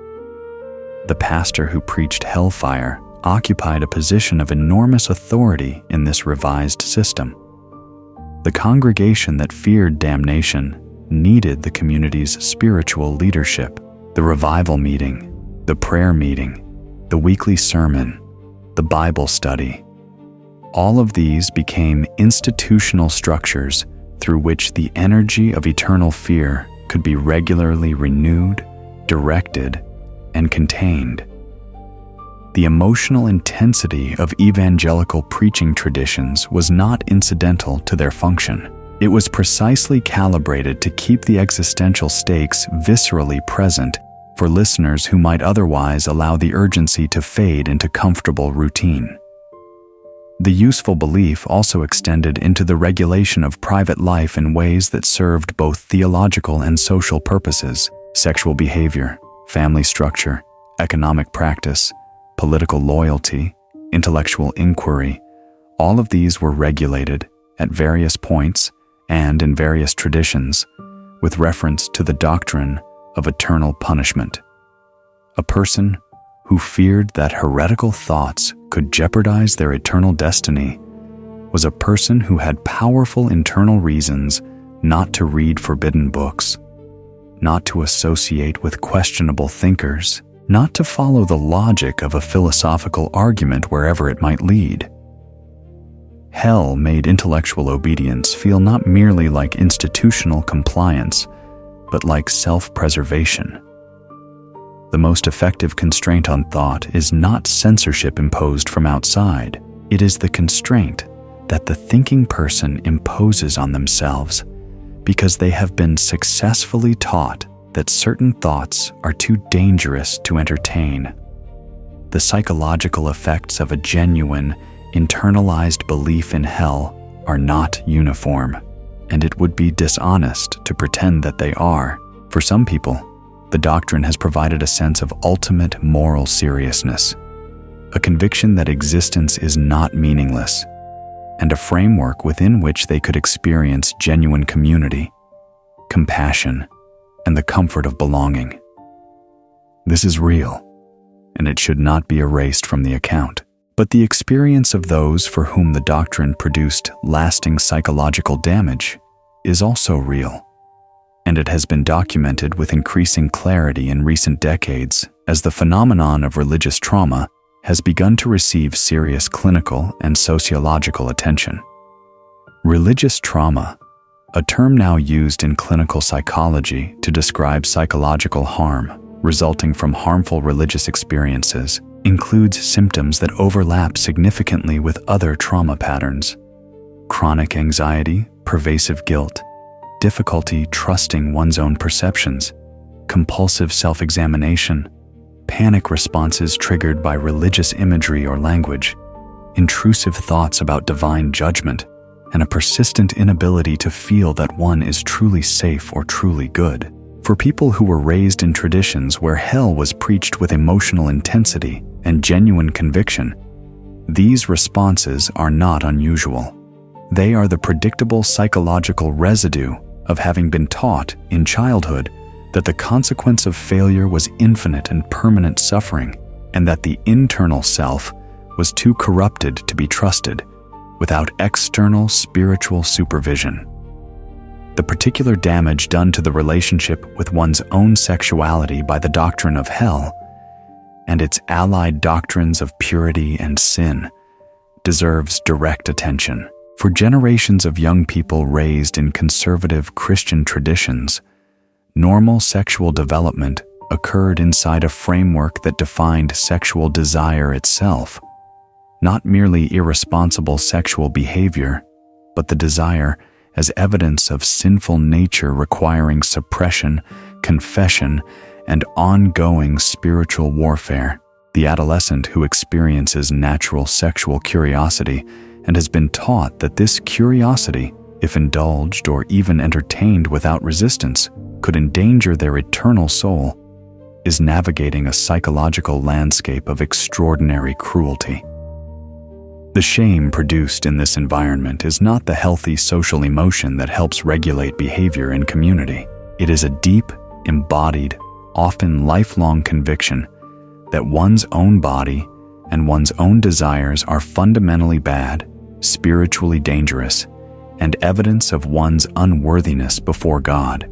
The pastor who preached hellfire occupied a position of enormous authority in this revised system. The congregation that feared damnation needed the community's spiritual leadership, the revival meeting, the prayer meeting, the weekly sermon, the Bible study. All of these became institutional structures through which the energy of eternal fear could be regularly renewed, directed, and contained. The emotional intensity of evangelical preaching traditions was not incidental to their function. It was precisely calibrated to keep the existential stakes viscerally present for listeners who might otherwise allow the urgency to fade into comfortable routine. The useful belief also extended into the regulation of private life in ways that served both theological and social purposes: sexual behavior, family structure, economic practice, political loyalty, intellectual inquiry. All of these were regulated at various points and in various traditions with reference to the doctrine of eternal punishment. A person who feared that heretical thoughts could jeopardize their eternal destiny was a person who had powerful internal reasons not to read forbidden books, not to associate with questionable thinkers, not to follow the logic of a philosophical argument wherever it might lead. Hell made intellectual obedience feel not merely like institutional compliance, but like self-preservation. The most effective constraint on thought is not censorship imposed from outside. It is the constraint that the thinking person imposes on themselves because they have been successfully taught that certain thoughts are too dangerous to entertain. The psychological effects of a genuine, internalized belief in hell are not uniform, and it would be dishonest to pretend that they are. For some people, the doctrine has provided a sense of ultimate moral seriousness, a conviction that existence is not meaningless, and a framework within which they could experience genuine community, compassion, and the comfort of belonging. This is real, and it should not be erased from the account. But the experience of those for whom the doctrine produced lasting psychological damage is also real, and it has been documented with increasing clarity in recent decades as the phenomenon of religious trauma has begun to receive serious clinical and sociological attention. Religious trauma, a term now used in clinical psychology to describe psychological harm resulting from harmful religious experiences, includes symptoms that overlap significantly with other trauma patterns: chronic anxiety, pervasive guilt, difficulty trusting one's own perceptions, compulsive self-examination, panic responses triggered by religious imagery or language, intrusive thoughts about divine judgment, and a persistent inability to feel that one is truly safe or truly good. For people who were raised in traditions where hell was preached with emotional intensity and genuine conviction, these responses are not unusual. They are the predictable psychological residue of having been taught in childhood that the consequence of failure was infinite and permanent suffering, and that the internal self was too corrupted to be trusted without external spiritual supervision. The particular damage done to the relationship with one's own sexuality by the doctrine of hell and its allied doctrines of purity and sin deserves direct attention. For generations of young people raised in conservative Christian traditions, normal sexual development occurred inside a framework that defined sexual desire itself, not merely irresponsible sexual behavior, but the desire as evidence of sinful nature requiring suppression, confession, and ongoing spiritual warfare. The adolescent who experiences natural sexual curiosity and has been taught that this curiosity, if indulged or even entertained without resistance, could endanger their eternal soul, is navigating a psychological landscape of extraordinary cruelty. The shame produced in this environment is not the healthy social emotion that helps regulate behavior in community. It is a deep, embodied, often lifelong conviction that one's own body and one's own desires are fundamentally bad, spiritually dangerous, and evidence of one's unworthiness before God.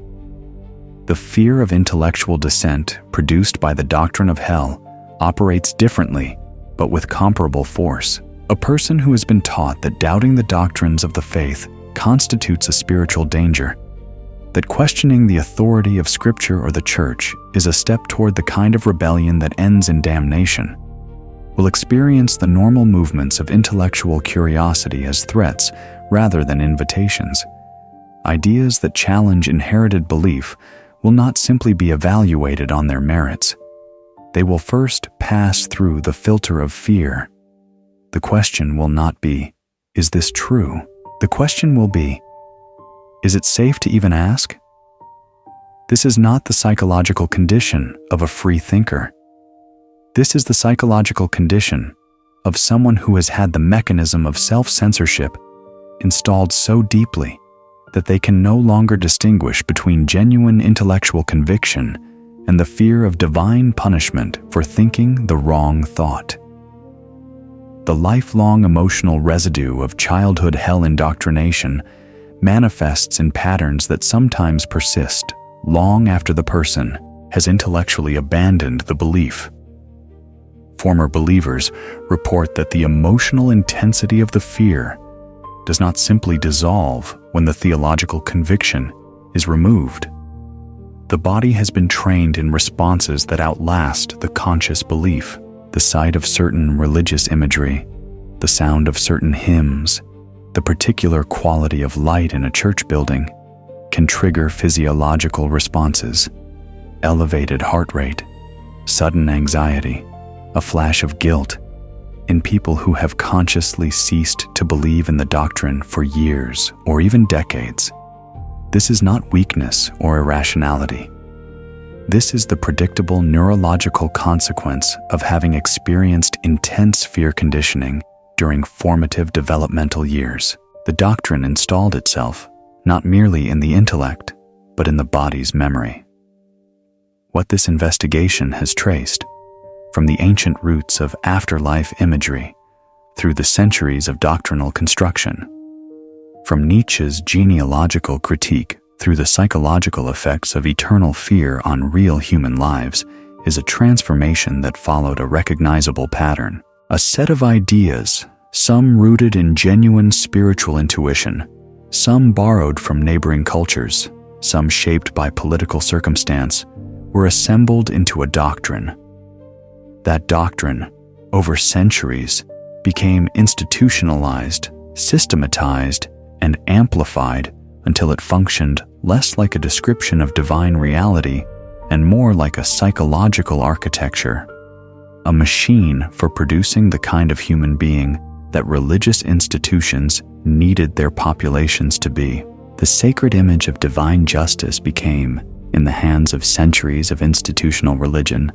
The fear of intellectual dissent produced by the doctrine of hell operates differently, but with comparable force. A person who has been taught that doubting the doctrines of the faith constitutes a spiritual danger, that questioning the authority of Scripture or the Church is a step toward the kind of rebellion that ends in damnation, will experience the normal movements of intellectual curiosity as threats rather than invitations. Ideas that challenge inherited belief will not simply be evaluated on their merits. They will first pass through the filter of fear. The question will not be, "Is this true?" The question will be, "Is it safe to even ask?" This is not the psychological condition of a free thinker. This is the psychological condition of someone who has had the mechanism of self-censorship installed so deeply that they can no longer distinguish between genuine intellectual conviction and the fear of divine punishment for thinking the wrong thought. The lifelong emotional residue of childhood hell indoctrination manifests in patterns that sometimes persist long after the person has intellectually abandoned the belief. Former believers report that the emotional intensity of the fear does not simply dissolve when the theological conviction is removed. The body has been trained in responses that outlast the conscious belief. The sight of certain religious imagery, the sound of certain hymns, the particular quality of light in a church building can trigger physiological responses: elevated heart rate, sudden anxiety, a flash of guilt in people who have consciously ceased to believe in the doctrine for years or even decades. This is not weakness or irrationality. This is the predictable neurological consequence of having experienced intense fear conditioning during formative developmental years. The doctrine installed itself not merely in the intellect, but in the body's memory. What this investigation has traced, from the ancient roots of afterlife imagery through the centuries of doctrinal construction, from Nietzsche's genealogical critique through the psychological effects of eternal fear on real human lives, is a transformation that followed a recognizable pattern. A set of ideas, some rooted in genuine spiritual intuition, some borrowed from neighboring cultures, some shaped by political circumstance, were assembled into a doctrine. That doctrine, over centuries, became institutionalized, systematized, and amplified until it functioned less like a description of divine reality and more like a psychological architecture, a machine for producing the kind of human being that religious institutions needed their populations to be. The sacred image of divine justice became, in the hands of centuries of institutional religion,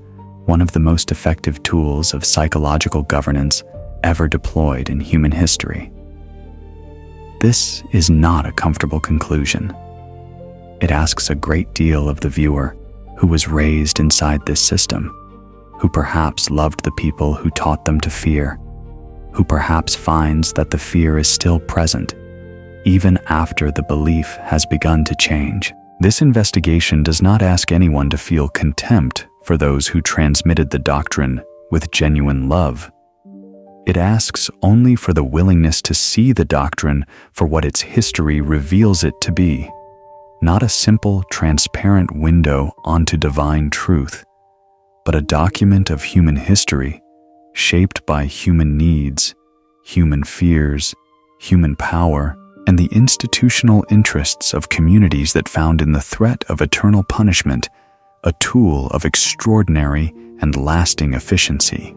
one of the most effective tools of psychological governance ever deployed in human history. This is not a comfortable conclusion. It asks a great deal of the viewer who was raised inside this system, who perhaps loved the people who taught them to fear, who perhaps finds that the fear is still present, even after the belief has begun to change. This investigation does not ask anyone to feel contempt for those who transmitted the doctrine with genuine love. It asks only for the willingness to see the doctrine for what its history reveals it to be, not a simple, transparent window onto divine truth, but a document of human history shaped by human needs, human fears, human power, and the institutional interests of communities that found in the threat of eternal punishment a tool of extraordinary and lasting efficiency.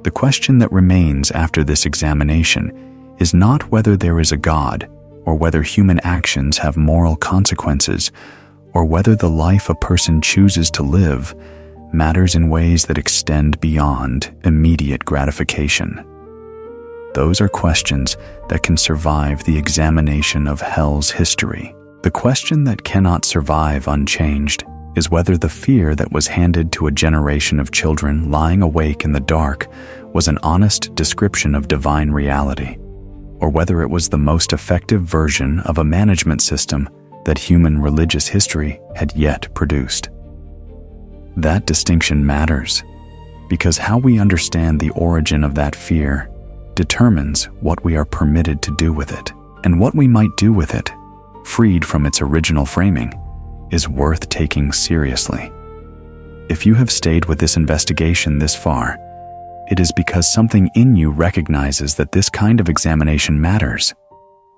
The question that remains after this examination is not whether there is a God, or whether human actions have moral consequences, or whether the life a person chooses to live matters in ways that extend beyond immediate gratification. Those are questions that can survive the examination of hell's history. The question that cannot survive unchanged is whether the fear that was handed to a generation of children lying awake in the dark was an honest description of divine reality, or whether it was the most effective version of a management system that human religious history had yet produced. That distinction matters, because how we understand the origin of that fear determines what we are permitted to do with it, and what we might do with it, freed from its original framing, is worth taking seriously. If you have stayed with this investigation this far, it is because something in you recognizes that this kind of examination matters,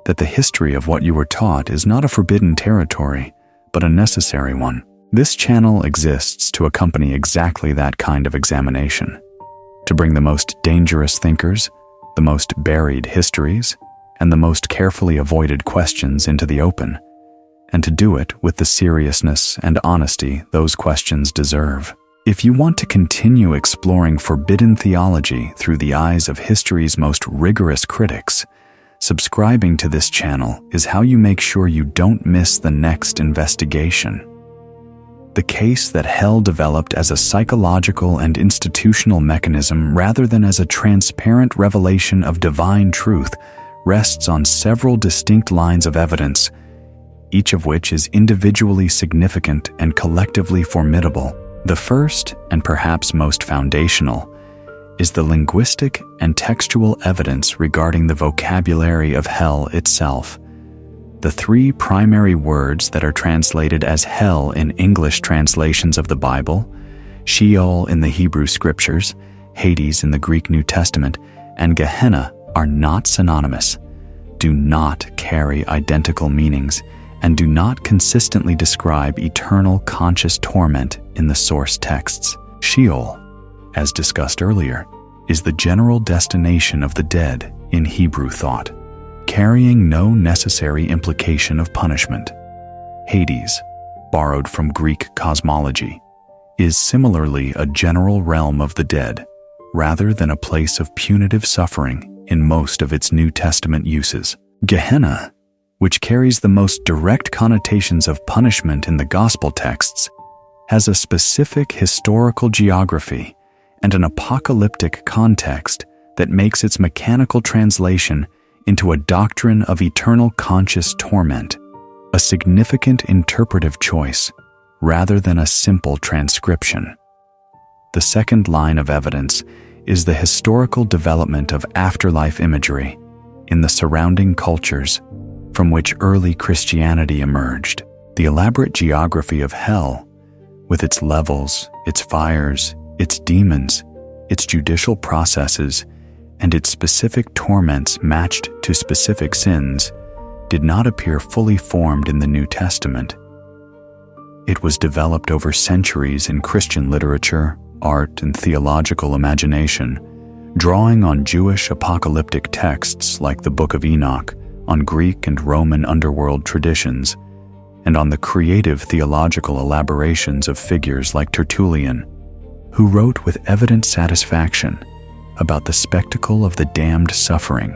that the history of what you were taught is not a forbidden territory, but a necessary one. This channel exists to accompany exactly that kind of examination, to bring the most dangerous thinkers, the most buried histories, and the most carefully avoided questions into the open, and to do it with the seriousness and honesty those questions deserve. If you want to continue exploring forbidden theology through the eyes of history's most rigorous critics, subscribing to this channel is how you make sure you don't miss the next investigation. The case that hell developed as a psychological and institutional mechanism rather than as a transparent revelation of divine truth rests on several distinct lines of evidence, each of which is individually significant and collectively formidable. The first, and perhaps most foundational, is the linguistic and textual evidence regarding the vocabulary of hell itself. The three primary words that are translated as hell in English translations of the Bible, Sheol in the Hebrew Scriptures, Hades in the Greek New Testament, and Gehenna are not synonymous, do not carry identical meanings, and do not consistently describe eternal conscious torment in the source texts. Sheol, as discussed earlier, is the general destination of the dead in Hebrew thought, carrying no necessary implication of punishment. Hades, borrowed from Greek cosmology, is similarly a general realm of the dead, rather than a place of punitive suffering in most of its New Testament uses. Gehenna, which carries the most direct connotations of punishment in the gospel texts, has a specific historical geography and an apocalyptic context that makes its mechanical translation into a doctrine of eternal conscious torment, a significant interpretive choice rather than a simple transcription. The second line of evidence is the historical development of afterlife imagery in the surrounding cultures from which early Christianity emerged. The elaborate geography of hell, with its levels, its fires, its demons, its judicial processes, and its specific torments matched to specific sins, did not appear fully formed in the New Testament. It was developed over centuries in Christian literature, art, and theological imagination, drawing on Jewish apocalyptic texts like the Book of Enoch, on Greek and Roman underworld traditions, and on the creative theological elaborations of figures like Tertullian, who wrote with evident satisfaction about the spectacle of the damned suffering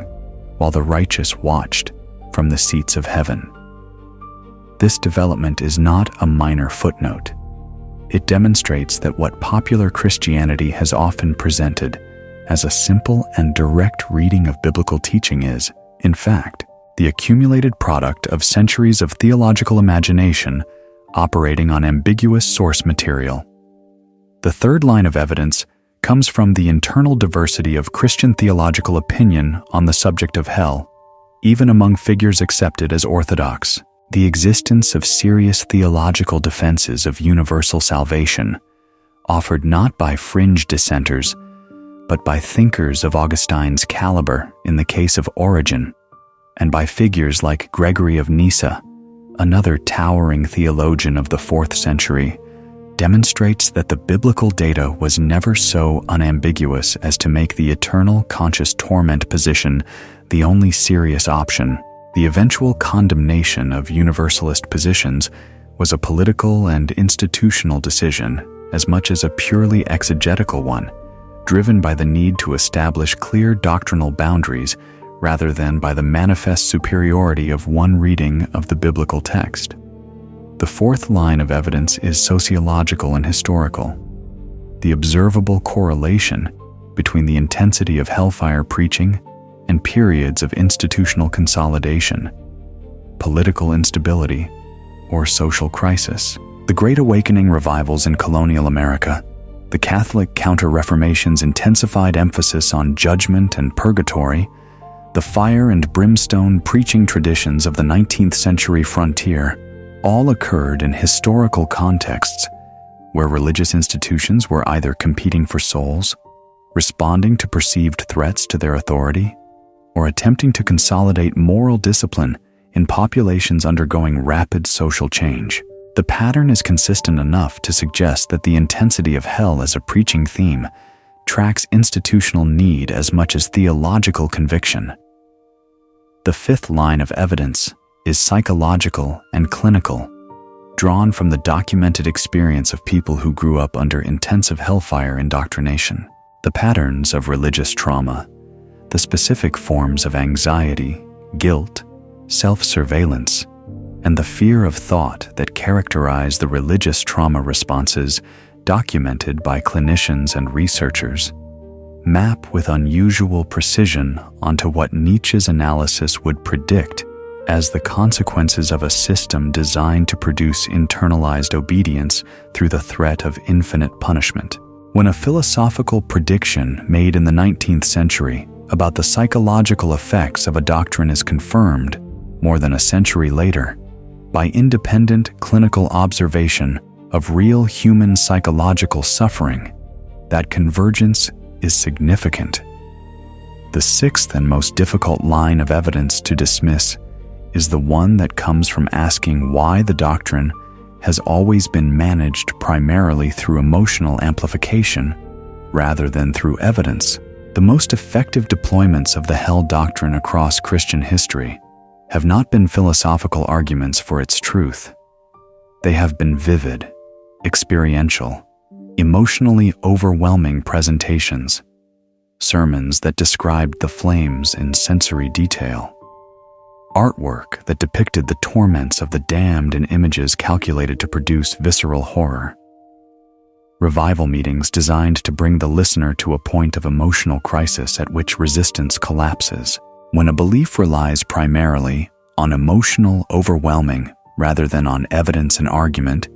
while the righteous watched from the seats of heaven. This development is not a minor footnote. It demonstrates that what popular Christianity has often presented as a simple and direct reading of biblical teaching is, in fact, the accumulated product of centuries of theological imagination operating on ambiguous source material. The third line of evidence comes from the internal diversity of Christian theological opinion on the subject of hell, even among figures accepted as orthodox. The existence of serious theological defenses of universal salvation, offered not by fringe dissenters, but by thinkers of Augustine's caliber in the case of Origen, and by figures like Gregory of Nyssa, another towering theologian of the 4th century, demonstrates that the biblical data was never so unambiguous as to make the eternal conscious torment position the only serious option. The eventual condemnation of universalist positions was a political and institutional decision as much as a purely exegetical one, driven by the need to establish clear doctrinal boundaries rather than by the manifest superiority of one reading of the biblical text. The fourth line of evidence is sociological and historical. The observable correlation between the intensity of hellfire preaching and periods of institutional consolidation, political instability, or social crisis. The Great Awakening revivals in colonial America, the Catholic Counter-Reformation's intensified emphasis on judgment and purgatory, the fire and brimstone preaching traditions of the 19th century frontier all occurred in historical contexts where religious institutions were either competing for souls, responding to perceived threats to their authority, or attempting to consolidate moral discipline in populations undergoing rapid social change. The pattern is consistent enough to suggest that the intensity of hell as a preaching theme tracks institutional need as much as theological conviction. The fifth line of evidence is psychological and clinical, drawn from the documented experience of people who grew up under intensive hellfire indoctrination. The patterns of religious trauma, the specific forms of anxiety, guilt, self-surveillance, and the fear of thought that characterize the religious trauma responses documented by clinicians and researchers map with unusual precision onto what Nietzsche's analysis would predict as the consequences of a system designed to produce internalized obedience through the threat of infinite punishment. When a philosophical prediction made in the 19th century about the psychological effects of a doctrine is confirmed more than a century later by independent clinical observation of real human psychological suffering, that convergence is significant. The sixth and most difficult line of evidence to dismiss is the one that comes from asking why the doctrine has always been managed primarily through emotional amplification rather than through evidence. The most effective deployments of the hell doctrine across Christian history have not been philosophical arguments for its truth. They have been vivid, experiential, emotionally overwhelming presentations, sermons that described the flames in sensory detail, artwork that depicted the torments of the damned in images calculated to produce visceral horror, revival meetings designed to bring the listener to a point of emotional crisis at which resistance collapses. When a belief relies primarily on emotional overwhelming rather than on evidence and argument,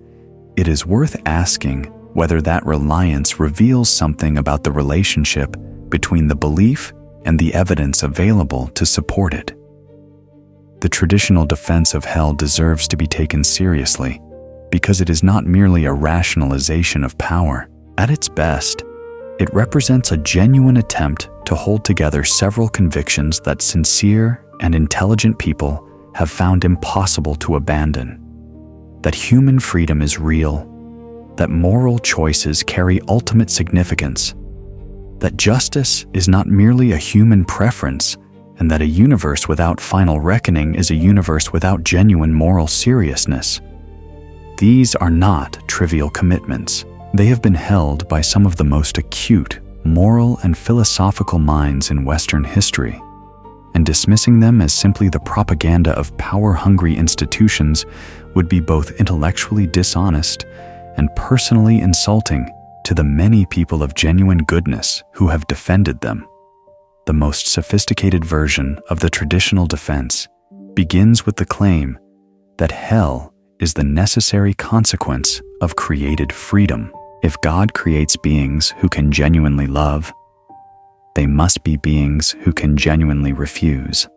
it is worth asking whether that reliance reveals something about the relationship between the belief and the evidence available to support it. The traditional defense of hell deserves to be taken seriously because it is not merely a rationalization of power. At its best, it represents a genuine attempt to hold together several convictions that sincere and intelligent people have found impossible to abandon: that human freedom is real, that moral choices carry ultimate significance, that justice is not merely a human preference, and that a universe without final reckoning is a universe without genuine moral seriousness. These are not trivial commitments. They have been held by some of the most acute moral and philosophical minds in Western history, and dismissing them as simply the propaganda of power-hungry institutions would be both intellectually dishonest and personally insulting to the many people of genuine goodness who have defended them. The most sophisticated version of the traditional defense begins with the claim that hell is the necessary consequence of created freedom. If God creates beings who can genuinely love, they must be beings who can genuinely refuse.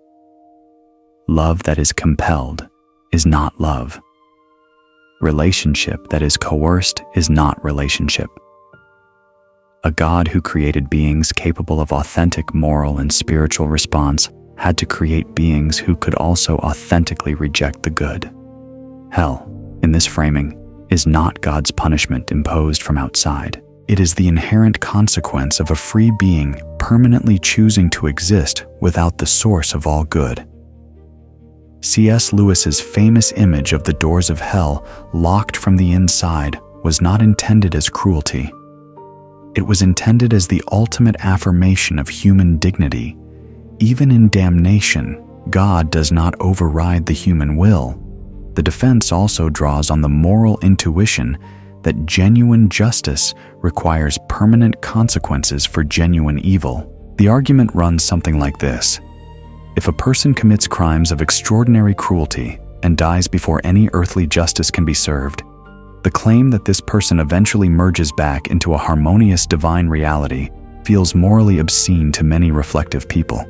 Love that is compelled is not love. Relationship that is coerced is not relationship. A God who created beings capable of authentic moral and spiritual response had to create beings who could also authentically reject the good. Hell, in this framing, is not God's punishment imposed from outside. It is the inherent consequence of a free being permanently choosing to exist without the source of all good. C.S. Lewis's famous image of the doors of hell locked from the inside was not intended as cruelty. It was intended as the ultimate affirmation of human dignity Even in damnation, God does not override the human will. The defense also draws on the moral intuition that genuine justice requires permanent consequences for genuine evil. The argument runs something like this. If a person commits crimes of extraordinary cruelty and dies before any earthly justice can be served, the claim that this person eventually merges back into a harmonious divine reality feels morally obscene to many reflective people.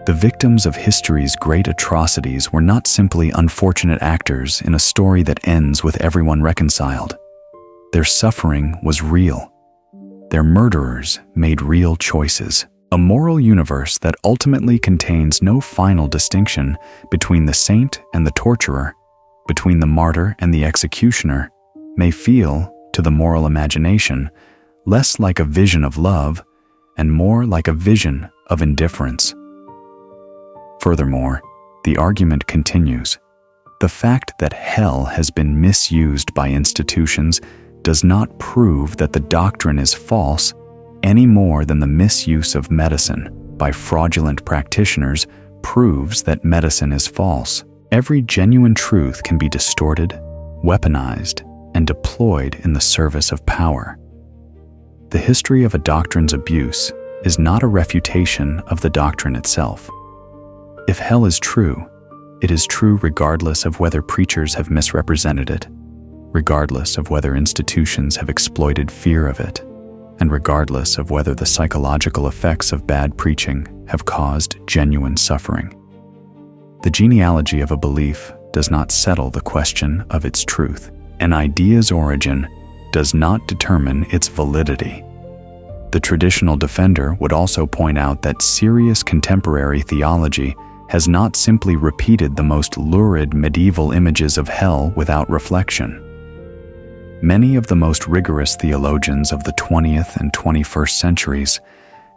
The victims of history's great atrocities were not simply unfortunate actors in a story that ends with everyone reconciled. Their suffering was real. Their murderers made real choices. A moral universe that ultimately contains no final distinction between the saint and the torturer, between the martyr and the executioner, may feel, to the moral imagination, less like a vision of love and more like a vision of indifference. Furthermore, the argument continues. The fact that hell has been misused by institutions does not prove that the doctrine is false any more than the misuse of medicine by fraudulent practitioners proves that medicine is false. Every genuine truth can be distorted, weaponized, and deployed in the service of power. The history of a doctrine's abuse is not a refutation of the doctrine itself. If hell is true, it is true regardless of whether preachers have misrepresented it, regardless of whether institutions have exploited fear of it, and regardless of whether the psychological effects of bad preaching have caused genuine suffering. The genealogy of a belief does not settle the question of its truth. An idea's origin does not determine its validity. The traditional defender would also point out that serious contemporary theology has not simply repeated the most lurid medieval images of hell without reflection. Many of the most rigorous theologians of the 20th and 21st centuries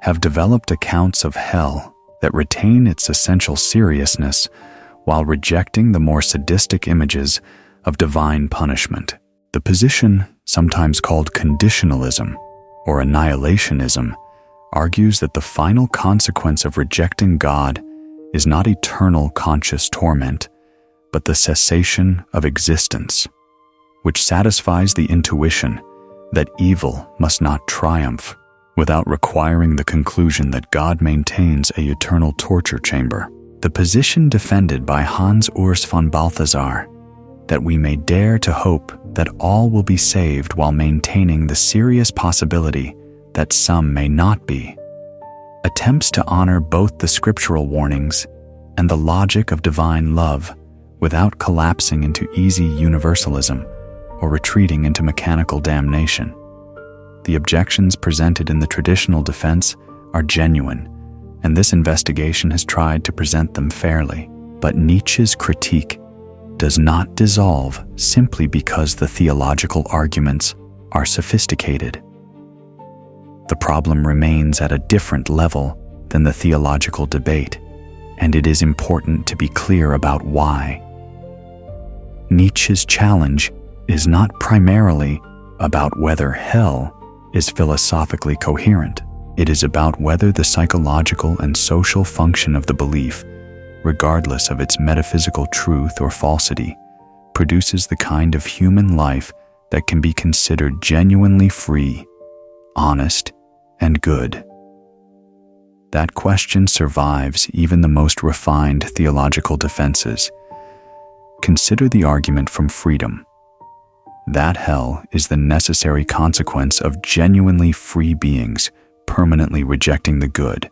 have developed accounts of hell that retain its essential seriousness while rejecting the more sadistic images of divine punishment. The position, sometimes called conditionalism or annihilationism, argues that the final consequence of rejecting God is not eternal conscious torment, but the cessation of existence, which satisfies the intuition that evil must not triumph without requiring the conclusion that God maintains a eternal torture chamber. The position defended by Hans Urs von Balthasar, that we may dare to hope that all will be saved while maintaining the serious possibility that some may not be, attempts to honor both the scriptural warnings and the logic of divine love without collapsing into easy universalism or retreating into mechanical damnation. The objections presented in the traditional defense are genuine, and this investigation has tried to present them fairly. But Nietzsche's critique does not dissolve simply because the theological arguments are sophisticated. The problem remains at a different level than the theological debate, and it is important to be clear about why. Nietzsche's challenge is not primarily about whether hell is philosophically coherent. It is about whether the psychological and social function of the belief, regardless of its metaphysical truth or falsity, produces the kind of human life that can be considered genuinely free, honest, and good. That question survives even the most refined theological defenses. Consider the argument from freedom. That hell is the necessary consequence of genuinely free beings permanently rejecting the good.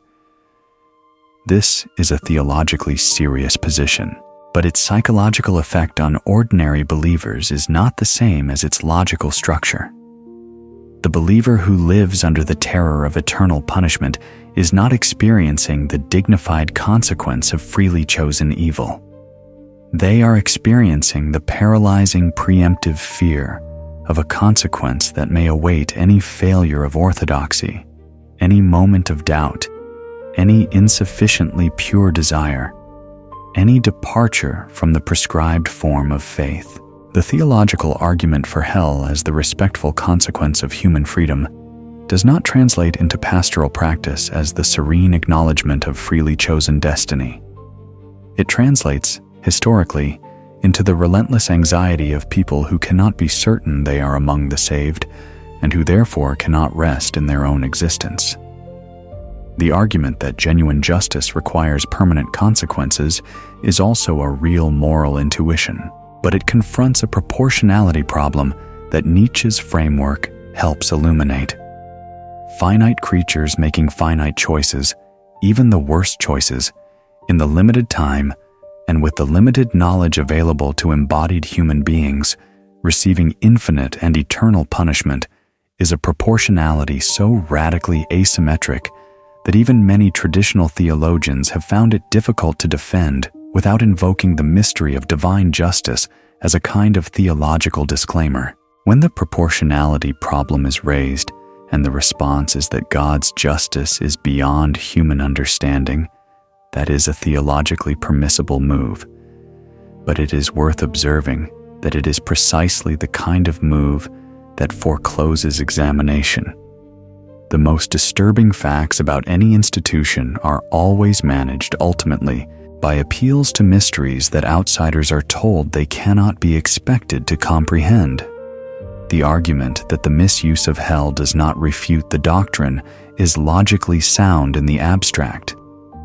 This is a theologically serious position, but its psychological effect on ordinary believers is not the same as its logical structure. The believer who lives under the terror of eternal punishment is not experiencing the dignified consequence of freely chosen evil. They are experiencing the paralyzing preemptive fear of a consequence that may await any failure of orthodoxy, any moment of doubt, any insufficiently pure desire, any departure from the prescribed form of faith. The theological argument for hell as the respectful consequence of human freedom does not translate into pastoral practice as the serene acknowledgement of freely chosen destiny. It translates, historically, into the relentless anxiety of people who cannot be certain they are among the saved and who therefore cannot rest in their own existence. The argument that genuine justice requires permanent consequences is also a real moral intuition, but it confronts a proportionality problem that Nietzsche's framework helps illuminate. Finite creatures making finite choices, even the worst choices, in the limited time and with the limited knowledge available to embodied human beings, receiving infinite and eternal punishment is a proportionality so radically asymmetric that even many traditional theologians have found it difficult to defend without invoking the mystery of divine justice as a kind of theological disclaimer. When the proportionality problem is raised, and the response is that God's justice is beyond human understanding, that is a theologically permissible move. But it is worth observing that it is precisely the kind of move that forecloses examination. The most disturbing facts about any institution are always managed ultimately by appeals to mysteries that outsiders are told they cannot be expected to comprehend. The argument that the misuse of hell does not refute the doctrine is logically sound in the abstract.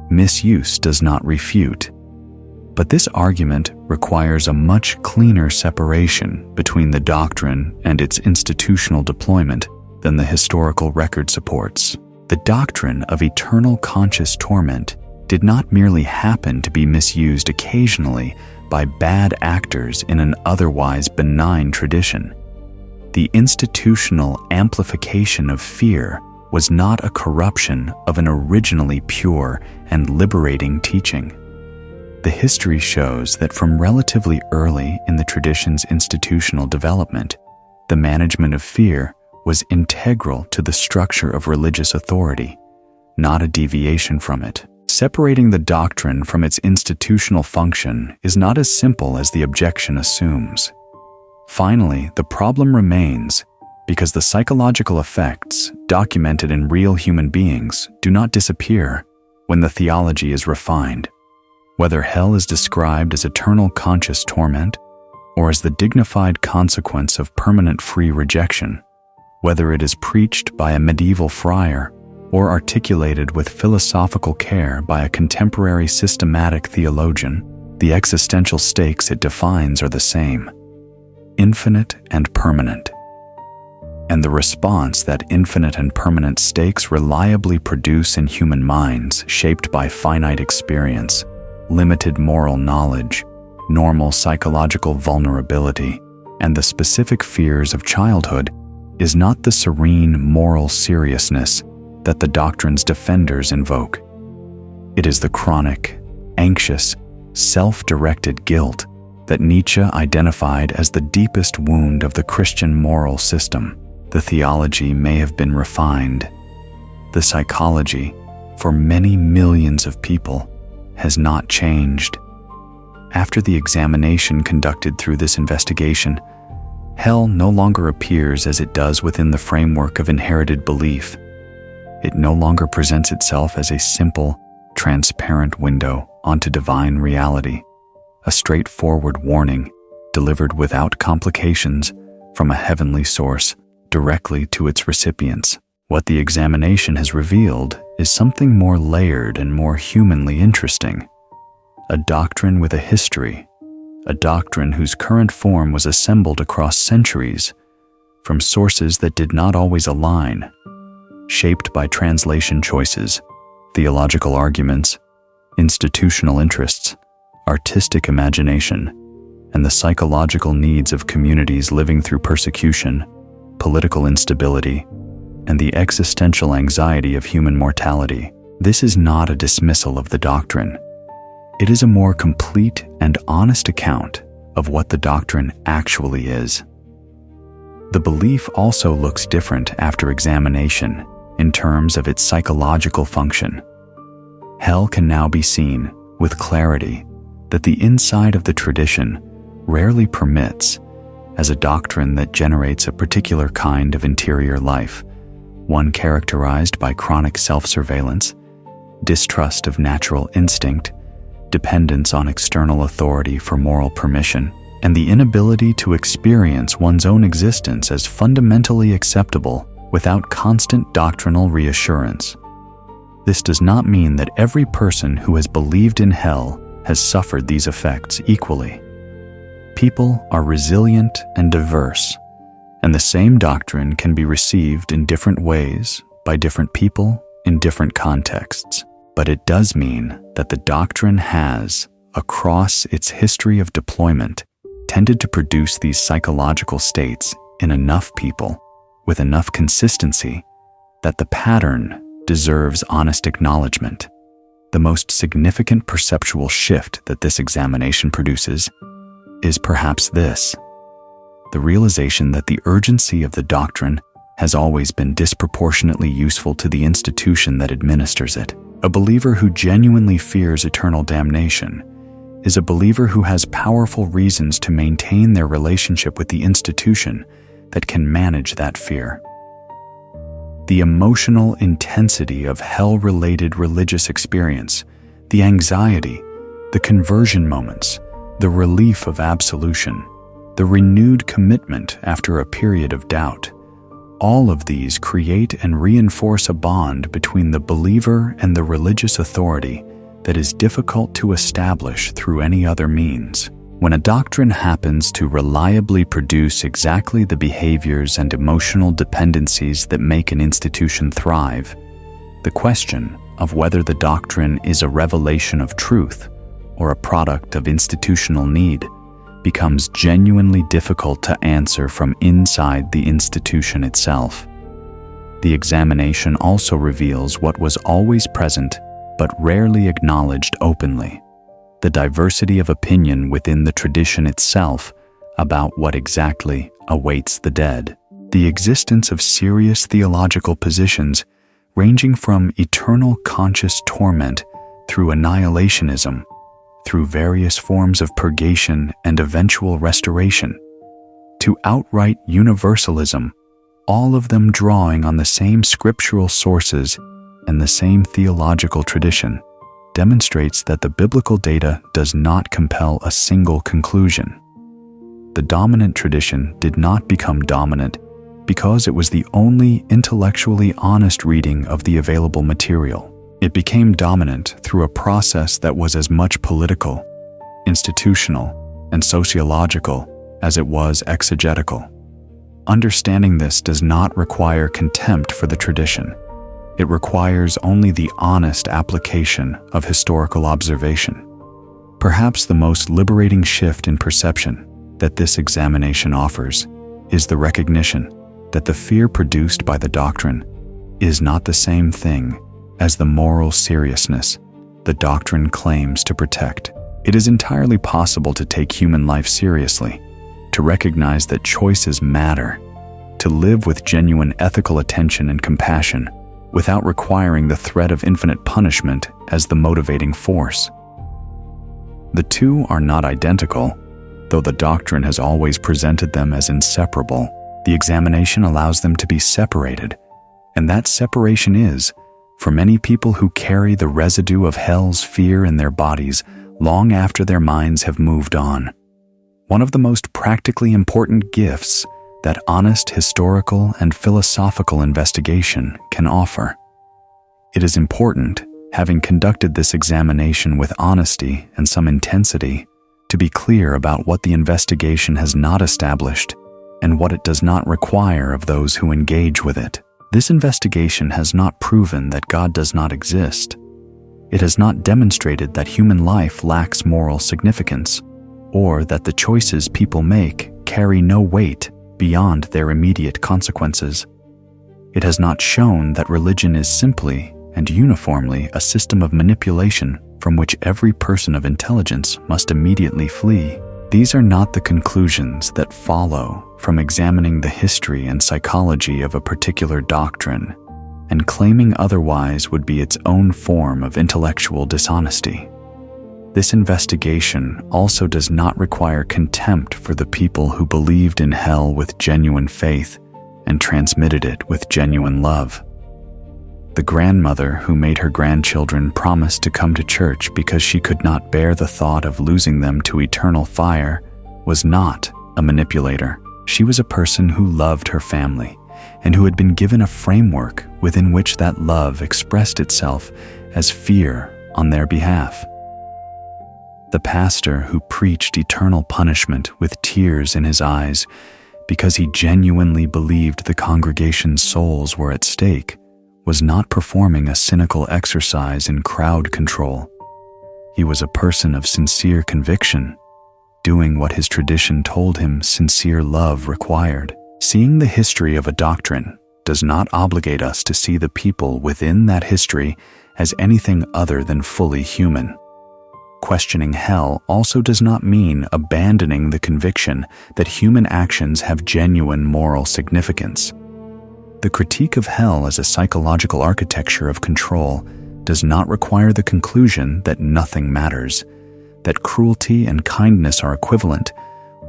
Misuse does not refute. But this argument requires a much cleaner separation between the doctrine and its institutional deployment than the historical record supports. The doctrine of eternal conscious torment did not merely happen to be misused occasionally by bad actors in an otherwise benign tradition. The institutional amplification of fear was not a corruption of an originally pure and liberating teaching. The history shows that from relatively early in the tradition's institutional development, the management of fear was integral to the structure of religious authority, not a deviation from it. Separating the doctrine from its institutional function is not as simple as the objection assumes. Finally, the problem remains because the psychological effects documented in real human beings do not disappear when the theology is refined. Whether hell is described as eternal conscious torment or as the dignified consequence of permanent free rejection, whether it is preached by a medieval friar or articulated with philosophical care by a contemporary systematic theologian, the existential stakes it defines are the same: infinite and permanent. And the response that infinite and permanent stakes reliably produce in human minds shaped by finite experience, limited moral knowledge, normal psychological vulnerability, and the specific fears of childhood is not the serene moral seriousness that the doctrine's defenders invoke. It is the chronic, anxious, self-directed guilt that Nietzsche identified as the deepest wound of the Christian moral system. The theology may have been refined. The psychology, for many millions of people, has not changed. After the examination conducted through this investigation, hell no longer appears as it does within the framework of inherited belief. It no longer presents itself as a simple, transparent window onto divine reality, a straightforward warning delivered without complications from a heavenly source directly to its recipients. What the examination has revealed is something more layered and more humanly interesting. A doctrine with a history, a doctrine whose current form was assembled across centuries from sources that did not always align, shaped by translation choices, theological arguments, institutional interests, artistic imagination, and the psychological needs of communities living through persecution, political instability, and the existential anxiety of human mortality. This is not a dismissal of the doctrine. It is a more complete and honest account of what the doctrine actually is. The belief also looks different after examination in terms of its psychological function. Hell can now be seen with clarity that the inside of the tradition rarely permits as a doctrine that generates a particular kind of interior life, one characterized by chronic self-surveillance, distrust of natural instinct, dependence on external authority for moral permission, and the inability to experience one's own existence as fundamentally acceptable without constant doctrinal reassurance. This does not mean that every person who has believed in hell has suffered these effects equally. People are resilient and diverse, and the same doctrine can be received in different ways by different people in different contexts. But it does mean that the doctrine has, across its history of deployment, tended to produce these psychological states in enough people with enough consistency that the pattern deserves honest acknowledgement. The most significant perceptual shift that this examination produces is perhaps this: the realization that the urgency of the doctrine has always been disproportionately useful to the institution that administers it. A believer who genuinely fears eternal damnation is a believer who has powerful reasons to maintain their relationship with the institution that can manage that fear. The emotional intensity of hell-related religious experience, the anxiety, the conversion moments, the relief of absolution, the renewed commitment after a period of doubt, all of these create and reinforce a bond between the believer and the religious authority that is difficult to establish through any other means. When a doctrine happens to reliably produce exactly the behaviors and emotional dependencies that make an institution thrive, the question of whether the doctrine is a revelation of truth or a product of institutional need becomes genuinely difficult to answer from inside the institution itself. The examination also reveals what was always present but rarely acknowledged openly: the diversity of opinion within the tradition itself about what exactly awaits the dead. The existence of serious theological positions ranging from eternal conscious torment through annihilationism, through various forms of purgation and eventual restoration, to outright universalism, all of them drawing on the same scriptural sources and the same theological tradition, demonstrates that the biblical data does not compel a single conclusion. The dominant tradition did not become dominant because it was the only intellectually honest reading of the available material. It became dominant through a process that was as much political, institutional, and sociological as it was exegetical. Understanding this does not require contempt for the tradition. It requires only the honest application of historical observation. Perhaps the most liberating shift in perception that this examination offers is the recognition that the fear produced by the doctrine is not the same thing as the moral seriousness the doctrine claims to protect. It is entirely possible to take human life seriously, to recognize that choices matter, to live with genuine ethical attention and compassion without requiring the threat of infinite punishment as the motivating force. The two are not identical, though the doctrine has always presented them as inseparable. The examination allows them to be separated, and that separation is, for many people who carry the residue of hell's fear in their bodies long after their minds have moved on, one of the most practically important gifts that honest historical and philosophical investigation can offer. It is important, having conducted this examination with honesty and some intensity, to be clear about what the investigation has not established and what it does not require of those who engage with it. This investigation has not proven that God does not exist. It has not demonstrated that human life lacks moral significance, or that the choices people make carry no weight beyond their immediate consequences. It has not shown that religion is simply and uniformly a system of manipulation from which every person of intelligence must immediately flee. These are not the conclusions that follow from examining the history and psychology of a particular doctrine, and claiming otherwise would be its own form of intellectual dishonesty. This investigation also does not require contempt for the people who believed in hell with genuine faith and transmitted it with genuine love. The grandmother who made her grandchildren promise to come to church because she could not bear the thought of losing them to eternal fire was not a manipulator. She was a person who loved her family and who had been given a framework within which that love expressed itself as fear on their behalf. The pastor who preached eternal punishment with tears in his eyes because he genuinely believed the congregation's souls were at stake was not performing a cynical exercise in crowd control. He was a person of sincere conviction, doing what his tradition told him sincere love required. Seeing the history of a doctrine does not obligate us to see the people within that history as anything other than fully human. Questioning hell also does not mean abandoning the conviction that human actions have genuine moral significance. The critique of hell as a psychological architecture of control does not require the conclusion that nothing matters, that cruelty and kindness are equivalent,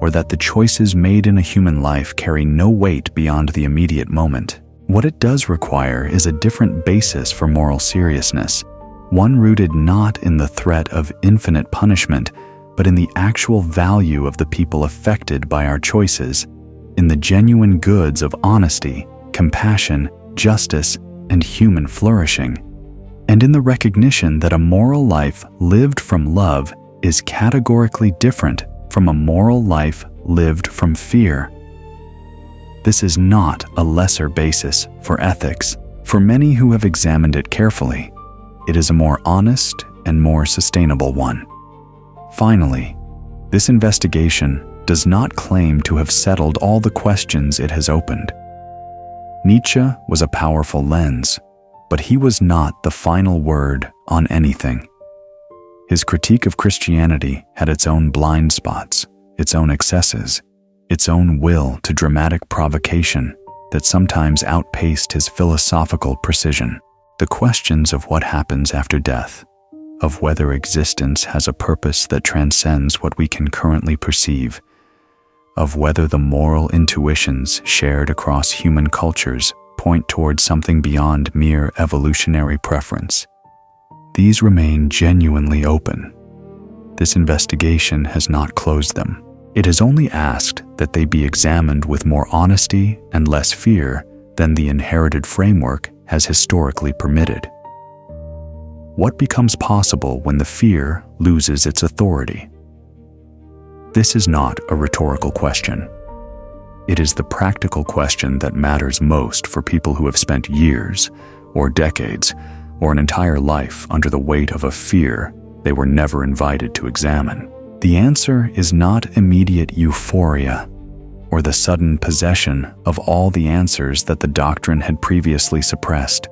or that the choices made in a human life carry no weight beyond the immediate moment. What it does require is a different basis for moral seriousness, one rooted not in the threat of infinite punishment, but in the actual value of the people affected by our choices, in the genuine goods of honesty, compassion, justice, and human flourishing, and in the recognition that a moral life lived from love is categorically different from a moral life lived from fear. This is not a lesser basis for ethics. For many who have examined it carefully, it is a more honest and more sustainable one. Finally, this investigation does not claim to have settled all the questions it has opened. Nietzsche was a powerful lens, but he was not the final word on anything. His critique of Christianity had its own blind spots, its own excesses, its own will to dramatic provocation that sometimes outpaced his philosophical precision. The questions of what happens after death, of whether existence has a purpose that transcends what we can currently perceive, of whether the moral intuitions shared across human cultures point toward something beyond mere evolutionary preference. These remain genuinely open. This investigation has not closed them. It has only asked that they be examined with more honesty and less fear than the inherited framework has historically permitted. What becomes possible when the fear loses its authority? This is not a rhetorical question. It is the practical question that matters most for people who have spent years, or decades, or an entire life under the weight of a fear they were never invited to examine. The answer is not immediate euphoria, or the sudden possession of all the answers that the doctrine had previously suppressed.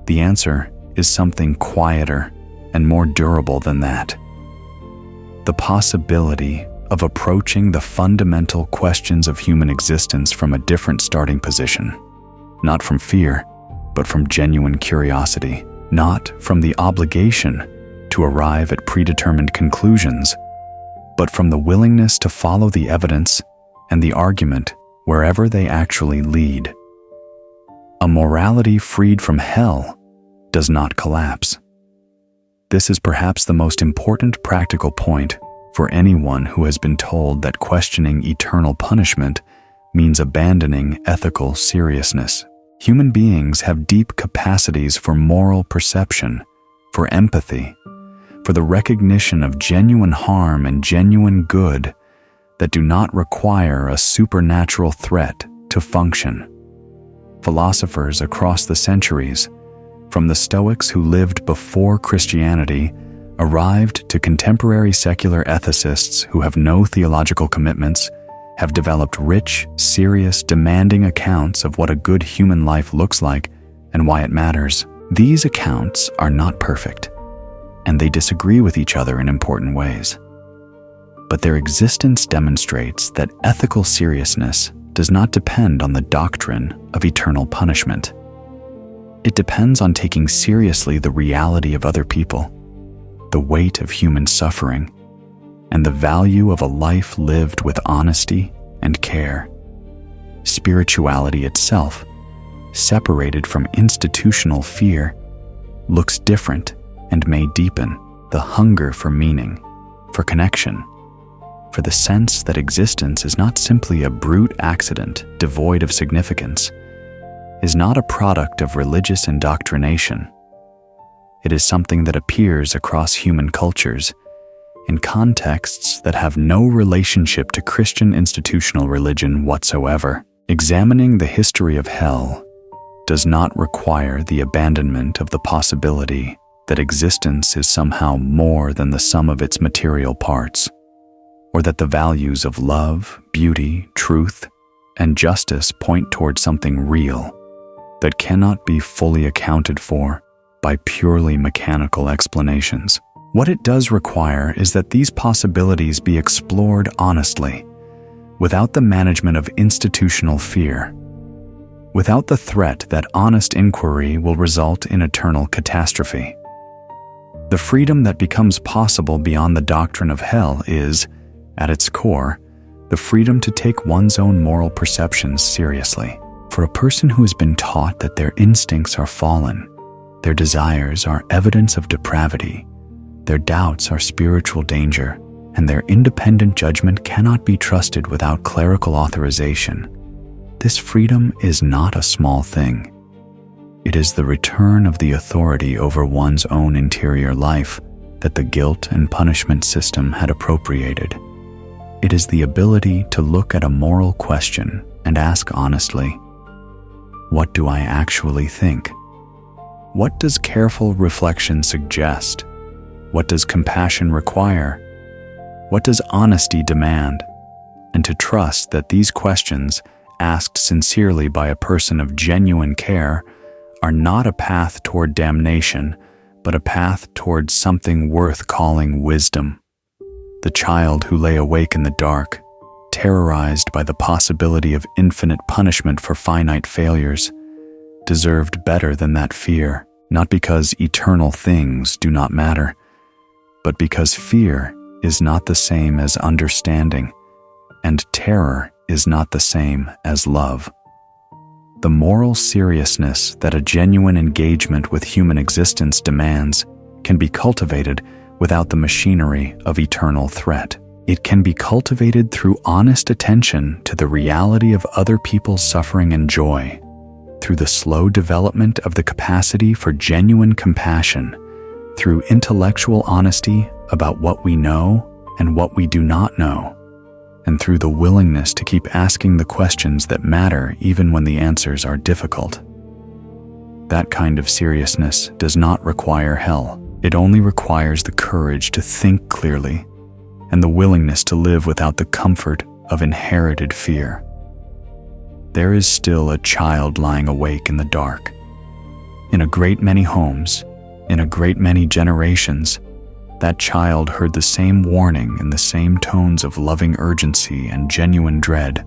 The answer is something quieter and more durable than that. The possibility of approaching the fundamental questions of human existence from a different starting position, not from fear, but from genuine curiosity, not from the obligation to arrive at predetermined conclusions, but from the willingness to follow the evidence and the argument wherever they actually lead. A morality freed from hell does not collapse. This is perhaps the most important practical point for anyone who has been told that questioning eternal punishment means abandoning ethical seriousness. Human beings have deep capacities for moral perception, for empathy, for the recognition of genuine harm and genuine good that do not require a supernatural threat to function. Philosophers across the centuries, from the Stoics who lived before Christianity, arrived to contemporary secular ethicists who have no theological commitments, have developed rich, serious, demanding accounts of what a good human life looks like and why it matters. These accounts are not perfect, and they disagree with each other in important ways. But their existence demonstrates that ethical seriousness does not depend on the doctrine of eternal punishment. It depends on taking seriously the reality of other people, the weight of human suffering, and the value of a life lived with honesty and care. spirituality itself, separated from institutional fear, looks different and may deepen. The hunger for meaning, for connection, for the sense that existence is not simply a brute accident devoid of significance, is not a product of religious indoctrination. It is something that appears across human cultures in contexts that have no relationship to Christian institutional religion whatsoever. Examining the history of hell does not require the abandonment of the possibility that existence is somehow more than the sum of its material parts, or that the values of love, beauty, truth, and justice point toward something real that cannot be fully accounted for by purely mechanical explanations. What it does require is that these possibilities be explored honestly, without the management of institutional fear, without the threat that honest inquiry will result in eternal catastrophe. The freedom that becomes possible beyond the doctrine of hell is, at its core, the freedom to take one's own moral perceptions seriously. For a person who has been taught that their instincts are fallen, their desires are evidence of depravity, their doubts are spiritual danger, and their independent judgment cannot be trusted without clerical authorization, this freedom is not a small thing. It is the return of the authority over one's own interior life that the guilt and punishment system had appropriated. It is the ability to look at a moral question and ask honestly, what do I actually think? What does careful reflection suggest? What does compassion require? What does honesty demand? And to trust that these questions, asked sincerely by a person of genuine care, are not a path toward damnation, but a path toward something worth calling wisdom. The child who lay awake in the dark, terrorized by the possibility of infinite punishment for finite failures, deserved better than that fear, not because eternal things do not matter, but because fear is not the same as understanding, and terror is not the same as love. The moral seriousness that a genuine engagement with human existence demands can be cultivated without the machinery of eternal threat. It can be cultivated through honest attention to the reality of other people's suffering and joy, through the slow development of the capacity for genuine compassion, through intellectual honesty about what we know and what we do not know, and through the willingness to keep asking the questions that matter even when the answers are difficult. That kind of seriousness does not require hell. It only requires the courage to think clearly and the willingness to live without the comfort of inherited fear. There is still a child lying awake in the dark. In a great many homes, in a great many generations, that child heard the same warning in the same tones of loving urgency and genuine dread,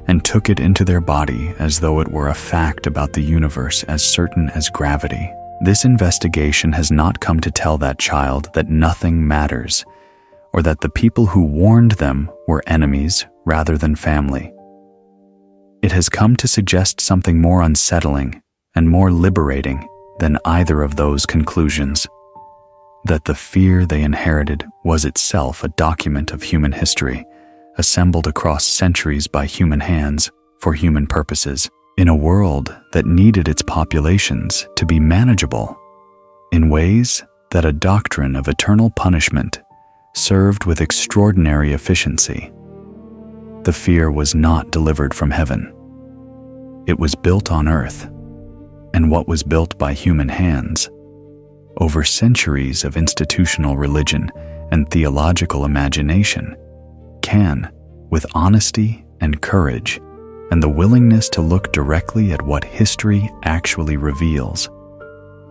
and took it into their body as though it were a fact about the universe as certain as gravity. This investigation has not come to tell that child that nothing matters, or that the people who warned them were enemies rather than family. It has come to suggest something more unsettling and more liberating than either of those conclusions: that the fear they inherited was itself a document of human history, assembled across centuries by human hands for human purposes, in a world that needed its populations to be manageable, in ways that a doctrine of eternal punishment served with extraordinary efficiency. The fear was not delivered from heaven. It was built on earth, and what was built by human hands, over centuries of institutional religion and theological imagination, can, with honesty and courage, and the willingness to look directly at what history actually reveals,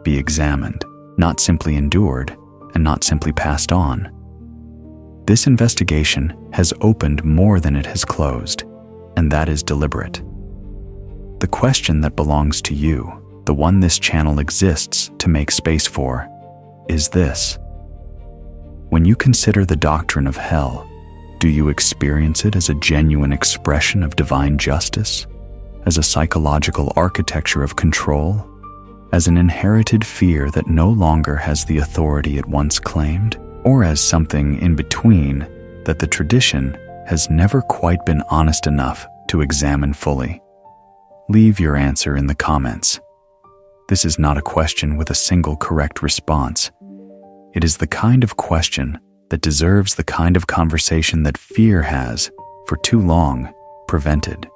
be examined, not simply endured, and not simply passed on. This investigation has opened more than it has closed, and that is deliberate. The question that belongs to you, the one this channel exists to make space for, is this: when you consider the doctrine of hell, do you experience it as a genuine expression of divine justice, as a psychological architecture of control, as an inherited fear that no longer has the authority it once claimed, or as something in between that the tradition has never quite been honest enough to examine fully? Leave your answer in the comments. This is not a question with a single correct response. It is the kind of question that deserves the kind of conversation that fear has, for too long, prevented.